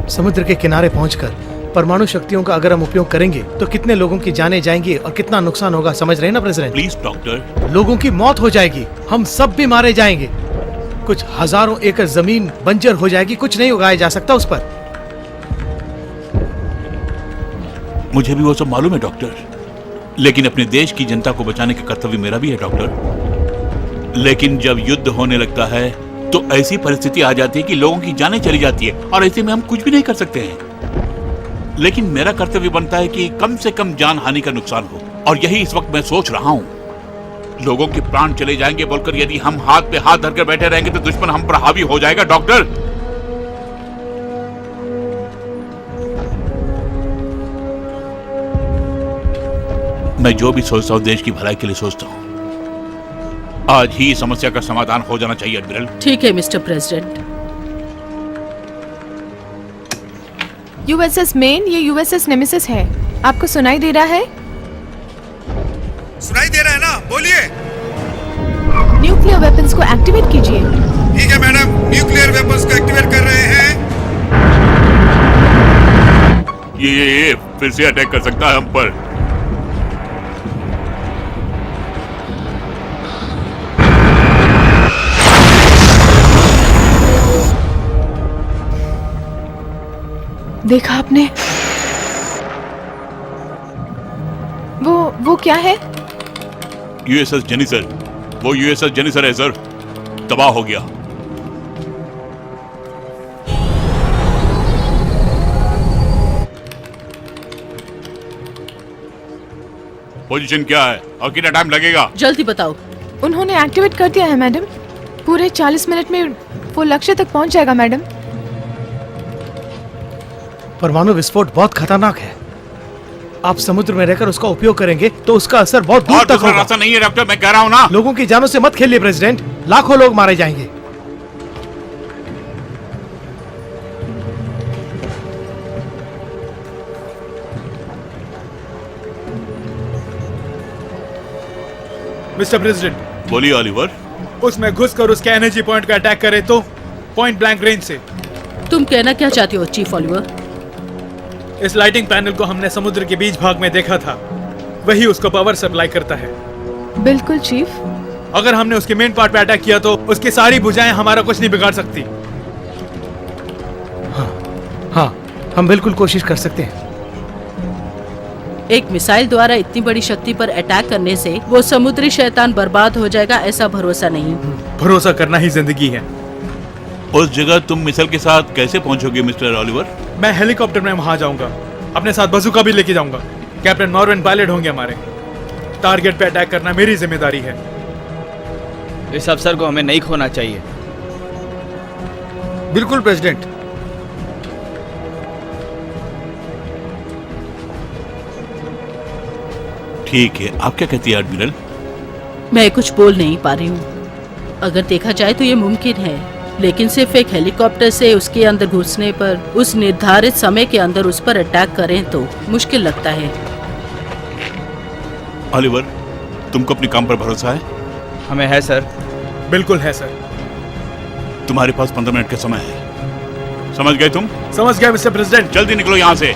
S8: समुद्र के किनारे पहुंचकर परमाणु शक्तियों का अगर हम उपयोग करेंगे तो कितने लोगों की जानें जाएंगी और कितना नुकसान होगा, समझ रहे हैं ना प्रेसिडेंट?
S1: Please doctor.
S8: लोगों की मौत हो जाएगी, हम सब भी मारे जाएंगे, कुछ हजारों एकड़ जमीन बंजर हो जाएगी, कुछ नहीं उगाया जा सकता उस पर।
S1: मुझे भी वो सब मालूम है डॉक्टर, लेकिन अपने देश की जनता को बचाने का कर्तव्य मेरा भी है डॉक्टर। लेकिन जब युद्ध होने लगता है तो ऐसी परिस्थिति आ जाती है कि लोगों की जानें चली जाती है और ऐसे में हम कुछ भी नहीं कर सकते हैं। लेकिन मेरा कर्तव्य बनता है कि कम से कम जान हानि का नुकसान हो, और यही इस वक्त मैं सोच रहा हूँ। लोगों के प्राण चले जाएंगे बोलकर यदि हम हाथ पे हाथ धरकर बैठे रहेंगे तो दुश्मन हम पर हावी हो जाएगा डॉक्टर। मैं जो भी सोचता हूँ देश की भलाई के लिए सोचता हूँ। आज ही समस्या का समाधान हो जाना चाहिए एडमिरल।
S6: ठीक है मिस्टर प्रेसिडेंट।
S2: यूएसएस मेन, ये यूएसएस नेमेसिस है। आपको सुनाई दे रहा है?
S7: सुनाई दे रहा है ना? बोलिए।
S2: न्यूक्लियर वेपन्स को एक्टिवेट कीजिए।
S7: ठीक है मैडम, न्यूक्लियर वेपन्स को एक्टिवेट कर रहे हैं।
S1: ये फिर से अटैक कर सकता है हम पर।
S2: देखा आपने? वो क्या है?
S1: यूएसएस जेनिसर, वो यूएसएस जेनिसर है सर, तबाह हो गया। पोजीशन क्या है और कितना टाइम लगेगा?
S6: जल्दी बताओ।
S2: उन्होंने एक्टिवेट कर दिया है मैडम। पूरे 40 मिनट में वो लक्ष्य तक पहुंच जाएगा मैडम।
S8: परमाणु विस्फोट बहुत खतरनाक है। आप समुद्र में रहकर उसका उपयोग करेंगे तो उसका असर बहुत दूर तक होगा।
S1: रास्ता नहीं है डॉक्टर, मैं कह रहा हूँ ना।
S8: लोगों की जानों से मत खेलिए प्रेसिडेंट, लाखों लोग मारे जाएंगे।
S10: मिस्टर प्रेसिडेंट,
S1: बोलिए ऑलिवर।
S10: उसमें घुसकर उसके एनर्जी पॉइंट का अटैक करे तो पॉइंट ब्लैंक रेंज से।
S6: तुम कहना क्या चाहते हो चीफ ऑलिवर?
S10: इस लाइटिंग पैनल को हमने समुद्र के बीच भाग में देखा था, वही उसको पावर सप्लाई करता है।
S2: बिल्कुल चीफ।
S10: अगर हमने उसके मेन पार्ट पे अटैक किया तो उसकी सारी भुजाएं हमारा कुछ नहीं बिगाड़ सकती।
S8: हाँ, हम बिल्कुल कोशिश कर सकते हैं।
S6: एक मिसाइल द्वारा इतनी बड़ी शक्ति पर अटैक करने से वो समुद्री शैतान बर्बाद हो जाएगा, ऐसा भरोसा नहीं।
S10: भरोसा करना ही जिंदगी है।
S1: उस जगह तुम मिसाइल के साथ कैसे पहुंचोगे मिस्टर ऑलिवर?
S10: मैं हेलीकॉप्टर में वहां जाऊंगा, अपने साथ बंदूक भी लेके जाऊंगा। कैप्टन नॉर्वेन पायलट होंगे हमारे। टारगेट पे अटैक करना मेरी जिम्मेदारी है।
S5: इस अवसर को हमें नहीं खोना चाहिए।
S3: बिल्कुल प्रेसिडेंट।
S1: ठीक है, आप क्या कहती है एडमिरल?
S6: मैं कुछ बोल नहीं पा रही हूँ। अगर देखा जाए तो ये मुमकिन है, लेकिन सिर्फ एक हेलीकॉप्टर से उसके अंदर घुसने पर उस निर्धारित समय के अंदर उस पर अटैक करें तो मुश्किल लगता है।
S1: ऑलिवर, तुमको अपने काम पर भरोसा है?
S5: हमें है सर।
S10: बिल्कुल है सर।
S1: तुम्हारे पास 15 मिनट का समय है। समझ गए तुम?
S10: समझ गया मिस्टर प्रेसिडेंट।
S1: जल्दी निकलो यहाँ से।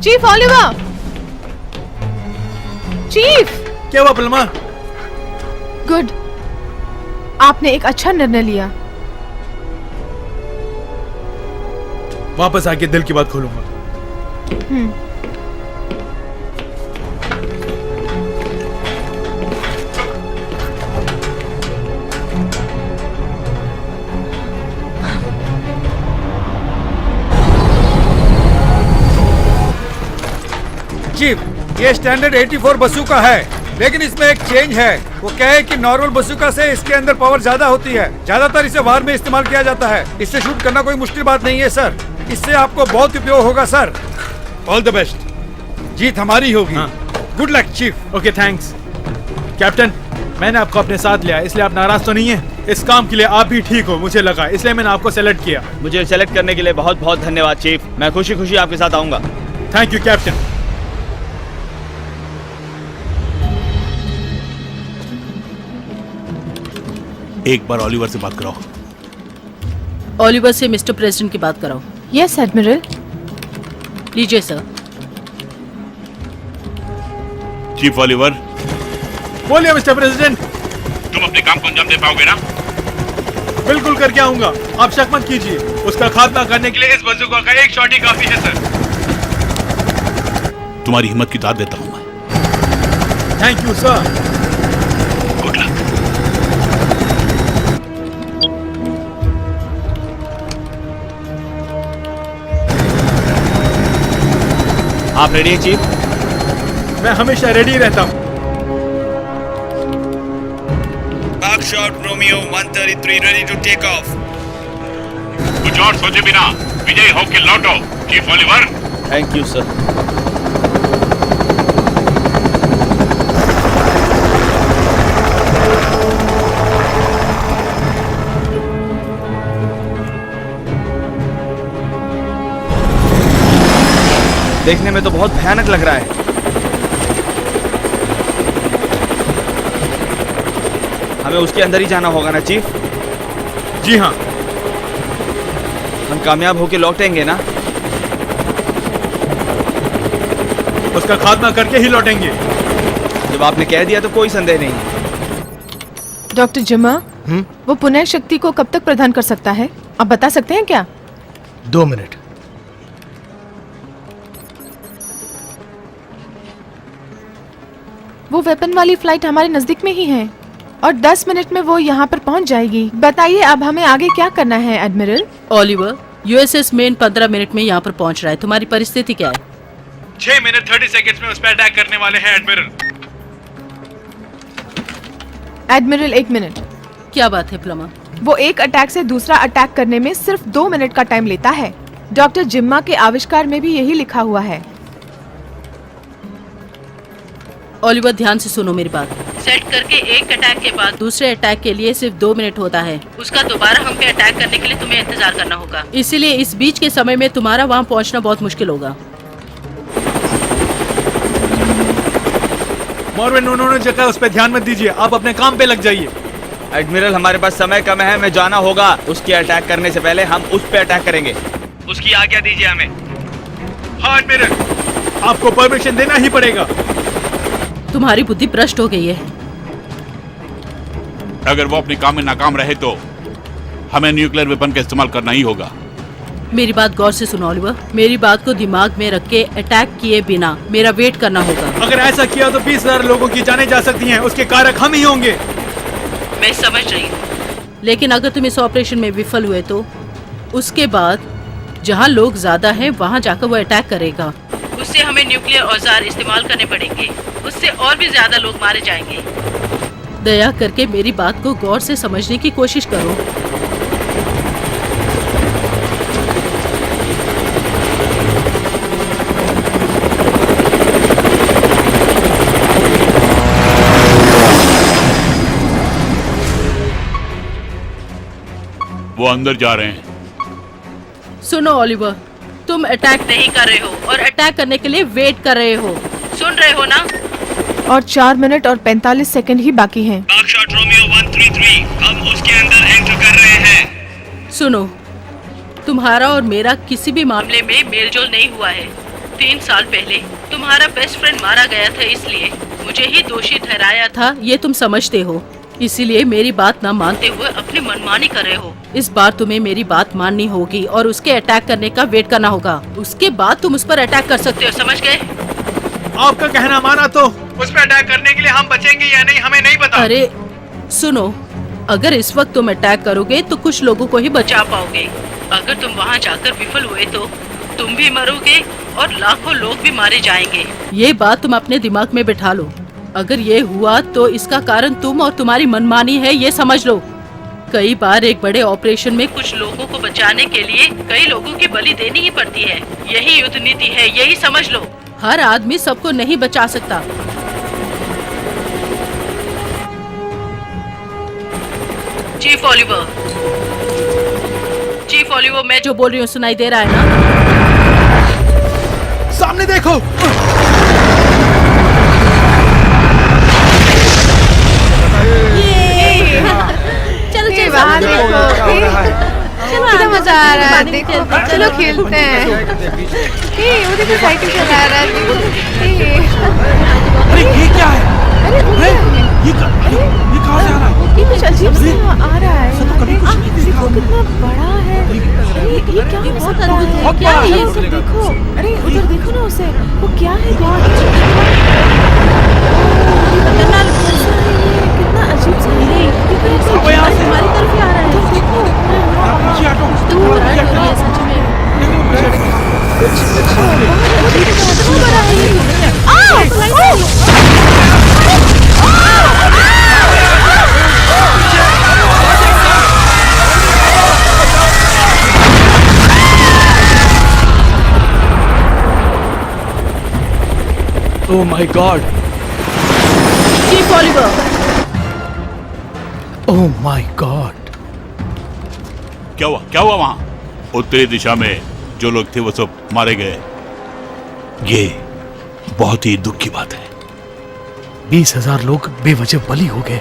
S2: Chief Oliver! चीफ!
S10: क्या हुआ पलमा?
S2: गुड, आपने एक अच्छा निर्णय लिया।
S10: वापस आके दिल की बात खोलूंगा।
S3: चीफ, ये स्टैंडर्ड 84 बसूका है, लेकिन इसमें एक चेंज है। वो क्या है कि नॉर्मल बसूका से इसके अंदर पावर ज्यादा होती है। ज्यादातर इसे वार में इस्तेमाल किया जाता है। इससे शूट करना कोई मुश्किल बात नहीं है सर। इससे आपको बहुत उपयोग होगा सर। All the best. जीत हमारी होगी।
S10: हाँ।
S3: Good luck chief.
S10: Okay thanks. Captain, मैंने आपको अपने साथ लिया, इसलिए आप नाराज तो नहीं है? इस काम के लिए आप भी ठीक हो मुझे लगा, इसलिए मैंने आपको सेलेक्ट किया।
S5: मुझे सेलेक्ट करने के लिए बहुत बहुत धन्यवाद चीफ। मैं खुशी खुशी आपके साथ आऊंगा।
S10: Thank you captain.
S1: एक बार ओलिवर से बात कराओ।
S6: ओलिवर से मिस्टर प्रेसिडेंट की बात कराओ।
S2: Yes admiral.
S6: लीजिए सर।
S1: चीफ ओलिवर,
S10: बोलिए मिस्टर प्रेसिडेंट।
S1: तुम अपने काम को अंजाम दे पाओगे ना?
S10: बिल्कुल करके आऊंगा, आप शक मत कीजिए। उसका खात्मा करने के लिए इस बंदूक का एक शॉट ही काफी है सर।
S1: तुम्हारी हिम्मत की दाद देता हूं मैं।
S10: Thank you sir.
S1: Good luck.
S5: आप रेडी हैं चीफ?
S10: मैं हमेशा रेडी रहता हूँ।
S5: Buckshot Romeo 133 ready to take off.
S1: कुछ और सोचे बिना विजय होके लौटो chief Oliver.
S5: Thank you sir. देखने में तो बहुत भयानक लग रहा है। हमें उसके अंदर ही जाना होगा ना चीफ?
S10: जी हाँ।
S5: हम कामयाब होके लौटेंगे ना?
S10: उसका खात्मा करके ही लौटेंगे।
S5: जब आपने कह दिया तो कोई संदेह नहीं।
S2: डॉक्टर जिमा, वो पुनः शक्ति को कब तक प्रदान कर सकता है? आप बता सकते हैं क्या?
S8: 2 मिनट।
S2: वो वेपन वाली फ्लाइट हमारे नजदीक में ही है और 10 मिनट में वो यहाँ पर पहुँच जाएगी। बताइए अब हमें आगे क्या करना है admiral?
S6: Oliver, USS main 15 minute में यहाँ पर पहुँच रहा है। तुम्हारी परिस्थिति क्या है?
S10: 6 मिनट 30 सेकंड्स में उस पर अटैक करने वाले हैं एडमिरल।
S2: Admiral 1 minute.
S6: क्या बात है प्लमा?
S2: वो एक अटैक से दूसरा अटैक करने में सिर्फ 2 मिनट का टाइम लेता है। डॉक्टर जिम्मा के आविष्कार में भी यही लिखा हुआ है।
S6: ओलिवर ध्यान से सुनो मेरी बात। सेट करके एक अटैक के बाद दूसरे अटैक के लिए सिर्फ 2 मिनट होता है। उसका दोबारा हम पे अटैक करने के लिए तुम्हें इंतजार करना होगा। इसीलिए इस बीच के समय में तुम्हारा वहाँ पहुँचना बहुत मुश्किल होगा।
S10: मॉर्विन, उन्होंने जगह उस पर ध्यान मत दीजिए, आप अपने काम पे लग जाइए।
S5: एडमिरल, हमारे पास समय कम है, हमें जाना होगा। उसके अटैक करने से पहले हम उस पे अटैक करेंगे। उसकी आज्ञा दीजिए हमें।
S10: हाँ एडमिरल, आपको परमिशन देना ही पड़ेगा।
S6: तुम्हारी बुद्धि भ्रष्ट हो गई है।
S1: अगर वो अपने काम में नाकाम रहे तो हमें न्यूक्लियर वेपन का इस्तेमाल करना ही होगा।
S6: मेरी बात गौर से सुनो ओलिवर। मेरी बात को दिमाग में रख के अटैक किए बिना मेरा वेट करना होगा।
S10: अगर ऐसा किया तो 20,000 लोगों की जानें जा सकती हैं। उसके कारक हम ही होंगे।
S6: मैं समझ रही हूँ, लेकिन अगर तुम इस ऑपरेशन में विफल हुए तो उसके बाद जहाँ लोग ज्यादा हैं वहाँ जाकर वो अटैक करेगा। उससे हमें न्यूक्लियर औजार इस्तेमाल करने पड़ेंगे। उससे और भी ज्यादा लोग मारे जाएंगे। दया करके मेरी बात को गौर से समझने की कोशिश करो।
S1: वो अंदर जा रहे हैं।
S6: सुनो ओलिवर, तुम अटैक नहीं कर रहे हो और अटैक करने के लिए वेट कर रहे हो। सुन रहे हो ना?
S2: और 4 मिनट और 45 सेकंड ही बाकी हैं।
S5: Buckshot Romeo 133, हम उसके अंदर एंटर कर रहे हैं।
S6: सुनो, तुम्हारा और मेरा किसी भी मामले में मेलजोल नहीं हुआ है। 3 साल पहले तुम्हारा बेस्ट फ्रेंड मारा गया था, इसलिए मुझे ही दोषी ठहराया था, ये तुम समझते हो। इसीलिए मेरी बात ना मानते हुए अपनी मनमानी कर रहे हो। इस बार तुम्हें मेरी बात माननी होगी और उसके अटैक करने का वेट करना होगा। उसके बाद तुम उस पर अटैक कर सकते हो, समझ गए?
S10: आपका कहना माना तो उस पर अटैक करने के लिए हम बचेंगे या नहीं हमें नहीं पता।
S6: अरे सुनो, अगर इस वक्त तुम अटैक करोगे तो कुछ लोगों को ही बचा पाओगे। अगर तुम वहाँ जाकर विफल हुए तो तुम भी मरोगे और लाखों लोग भी मारे जाएंगे। ये बात तुम अपने दिमाग में बिठा लो। अगर ये हुआ तो इसका कारण तुम और तुम्हारी मनमानी है, ये समझ लो। कई बार एक बड़े ऑपरेशन में कुछ लोगों को बचाने के लिए कई लोगों की बलि देनी ही पड़ती है। यही युद्ध नीति है, यही समझ लो। हर आदमी सबको नहीं बचा सकता। चीफ ओलिवर, चीफ ओलिवर, मैं जो बोल रही हूँ सुनाई दे रहा है ना?
S10: सामने देखो।
S6: चलो
S2: ये वहाँ देखो, कितना मजा आ रहा है, देखो, चलो खेलते हैं। वो देखो साइकिल चला रहा है, देखो।
S10: अरे ये क्या है?
S2: अरे
S10: ये कहाँ से आ रहा है?
S2: ये कुछ अजीब सा आ रहा है। देखो कितना बड़ा है। अरे ये क्या हो सकता है? क्या है ये? उधर देखो, अरे उधर देखो ना उसे, वो क्या है? कितना अजीब सा है। हमारी तरफ ही आ रहा है। देखो दूर है ये सच में। कुछ बड़ा है ये।
S10: Oh my God!
S6: Chief Oliver,
S8: Oh my God!
S1: क्या हुआ वहां? उत्तरी दिशा में जो लोग थे वो सब मारे गए। ये बहुत ही दुख की बात है।
S8: 20,000 लोग बेवजह बलि हो गए।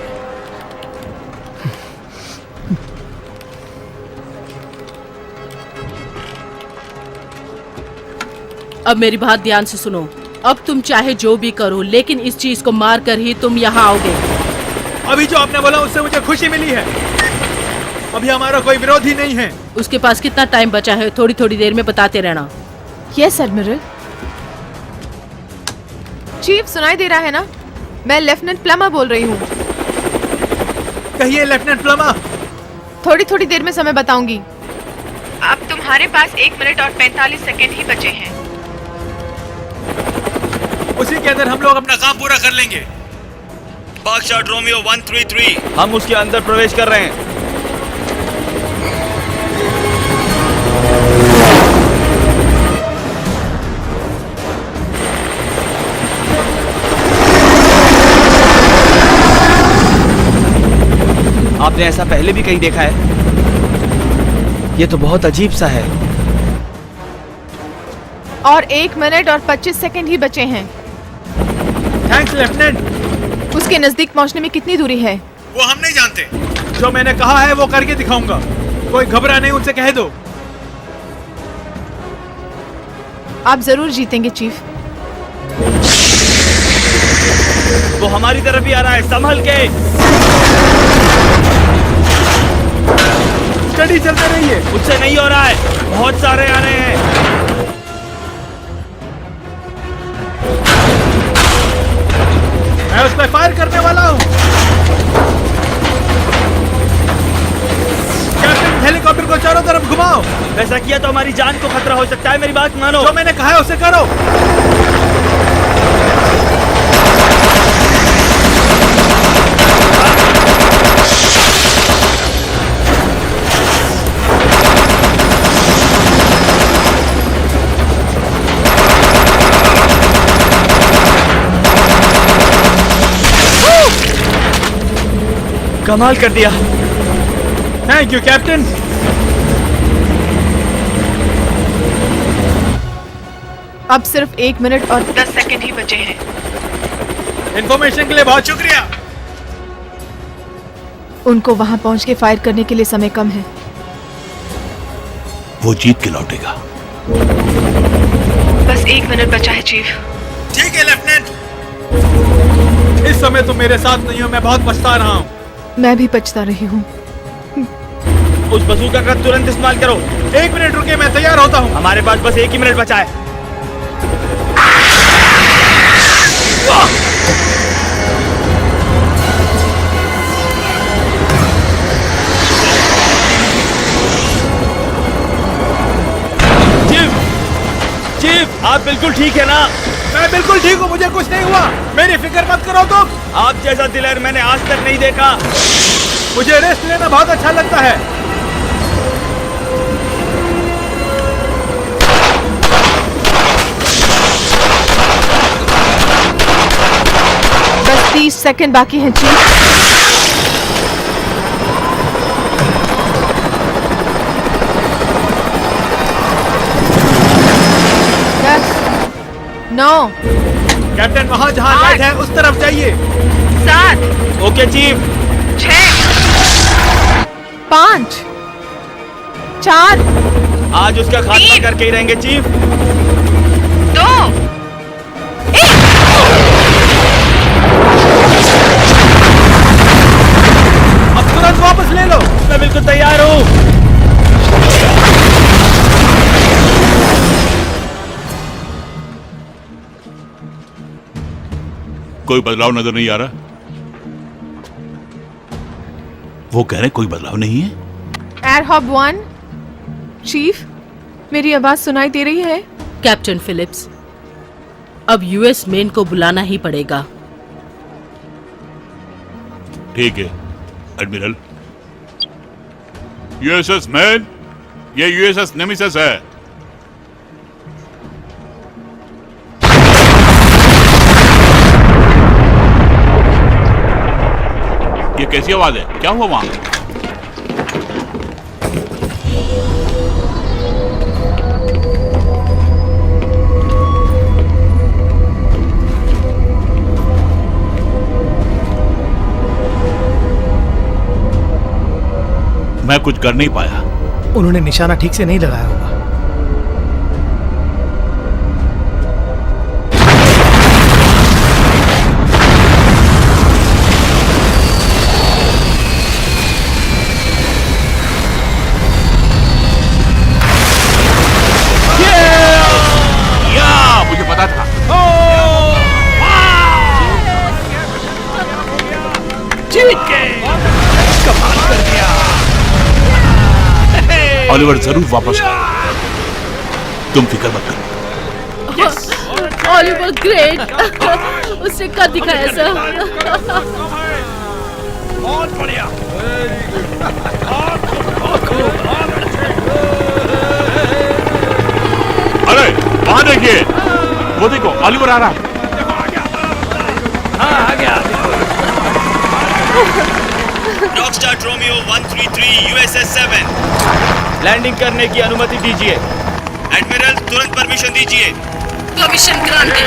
S6: अब मेरी बात ध्यान से सुनो। अब तुम चाहे जो भी करो, लेकिन इस चीज को मार कर ही तुम यहाँ आओगे।
S10: अभी जो आपने बोला उससे मुझे खुशी मिली है। अभी हमारा कोई विरोधी नहीं है।
S6: उसके पास कितना टाइम बचा है? थोड़ी थोड़ी देर में बताते रहना।
S2: Yes admiral. चीफ सुनाई दे रहा है ना? मैं लेफ्टिनेंट प्लमा बोल रही हूँ।
S10: कहिए लेफ्टिनेंट प्लमा।
S2: थोड़ी देर में समय बताऊंगी। अब तुम्हारे पास 1 मिनट और 45 सेकंड ही बचे हैं।
S10: उसी के अंदर हम लोग अपना काम पूरा कर लेंगे।
S5: बागशाट रोमियो 133, हम उसके अंदर प्रवेश कर रहे हैं। आपने ऐसा पहले भी कहीं देखा है? ये तो बहुत अजीब सा है।
S2: और 1 मिनट और 25 सेकंड ही बचे हैं।
S10: Thanks lieutenant.
S2: उसके नजदीक पहुंचने में कितनी दूरी है?
S10: वो हम नहीं जानते। जो मैंने कहा है वो करके दिखाऊंगा। कोई घबरा नहीं, उनसे कह दो।
S2: आप जरूर जीतेंगे चीफ।
S5: वो हमारी तरफ ही आ रहा है, संभल के।
S10: स्टडी चलते रहिए।
S5: उससे नहीं हो रहा है, बहुत सारे आ रहे हैं।
S10: मैं उस पर फायर करने वाला हूँ। कैप्टन, हेलीकॉप्टर को चारों तरफ घुमाओ।
S5: वैसा किया तो हमारी जान को खतरा हो सकता है। मेरी बात मानो।
S10: जो मैंने कहा है उसे करो।
S5: कमाल कर दिया।
S10: Thank you captain.
S2: अब सिर्फ 1 मिनट और 10 सेकंड ही बचे हैं।
S10: इंफॉर्मेशन के लिए बहुत शुक्रिया।
S2: उनको वहां पहुंच के फायर करने के लिए समय कम है।
S1: वो जीत के लौटेगा।
S2: बस 1 मिनट बचा है चीफ।
S10: ठीक है लेफ्टिनेंट। इस समय तुम मेरे साथ नहीं हो, मैं बहुत पछता रहा हूँ।
S2: मैं भी पछता रही हूँ।
S5: उस बंदूक का तुरंत इस्तेमाल करो।
S10: 1 मिनट रुकिए, मैं तैयार होता हूँ।
S5: हमारे पास बस 1 ही मिनट बचा है। चीफ, आप बिल्कुल ठीक है ना?
S10: मैं बिल्कुल ठीक हूँ, मुझे कुछ नहीं हुआ। मेरी फिक्र मत करो तुम।
S5: आप जैसा दिलेर मैंने आज तक नहीं देखा।
S10: मुझे रेस्ट लेना बहुत अच्छा लगता है।
S2: बस 30 सेकंड बाकी हैं चीफ। 9
S10: कैप्टन वहाँ जहाँ लाइट है उस तरफ जाइए।
S2: 7
S5: ओके चीफ।
S2: 6 5 4
S5: आज उसका खात्मा करके ही रहेंगे चीफ।
S2: 2
S10: अब तुरंत वापस ले लो।
S5: मैं बिल्कुल तैयार हूँ।
S1: कोई बदलाव नजर नहीं आ रहा। वो कह रहे कोई बदलाव नहीं है।
S2: एयरहॉब 1 चीफ, मेरी आवाज सुनाई दे रही है?
S6: कैप्टन फिलिप्स, अब यूएस मेन को बुलाना ही पड़ेगा।
S1: ठीक है एडमिरल। यूएसएस मैन, ये यूएसएस नेमिसिस है। ये कैसी आवाज है? क्या हुआ वहां? मैं कुछ कर नहीं पाया।
S8: उन्होंने निशाना ठीक से नहीं लगाया होगा।
S1: मुझे पता था।
S8: कमाल कर दिया।
S1: ऑलिवर जरूर वापस आएगा, तुम फिक्र मत करो।
S6: Oliver great. उसने कर दिखाया सर।
S3: बहुत बढ़िया।
S1: अरे वहां देखिए, वो देखो ऑलिवर आ रहा है।
S3: हाँ, आ गया।
S5: रॉकस्टार रोमियो 133 यूएसएस 7 लैंडिंग करने की अनुमति दीजिए। एडमिरल तुरंत परमिशन दीजिए।
S6: Permission granted.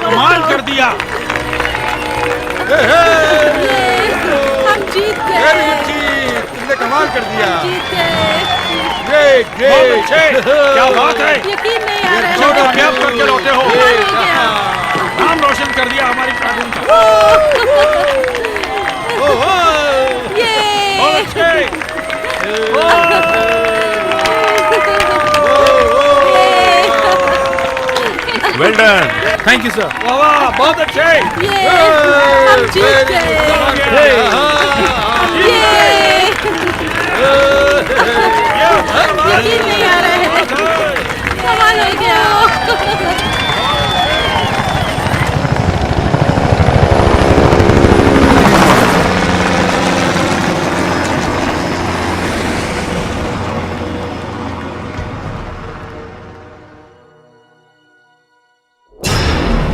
S3: कमाल कर दिया।
S6: हम जीत गए।
S3: वेरी गुड चीफ, तुमने कमाल कर दिया।
S6: जीत गए।
S3: ग्रेट ग्रेट, क्या बात है।
S6: यकीन नहीं आ रहा है।
S3: छोड़ो, क्या करके लौटे हो।
S6: कमाल हो गया।
S3: नाम रोशन कर दिया हमारी प्लाटून का।
S6: ये
S3: बहुत अच्छे।
S1: Well done.
S10: Thank you sir.
S3: वाह वाह, बहुत अच्छे।
S6: हम जीत गए।
S3: Hey,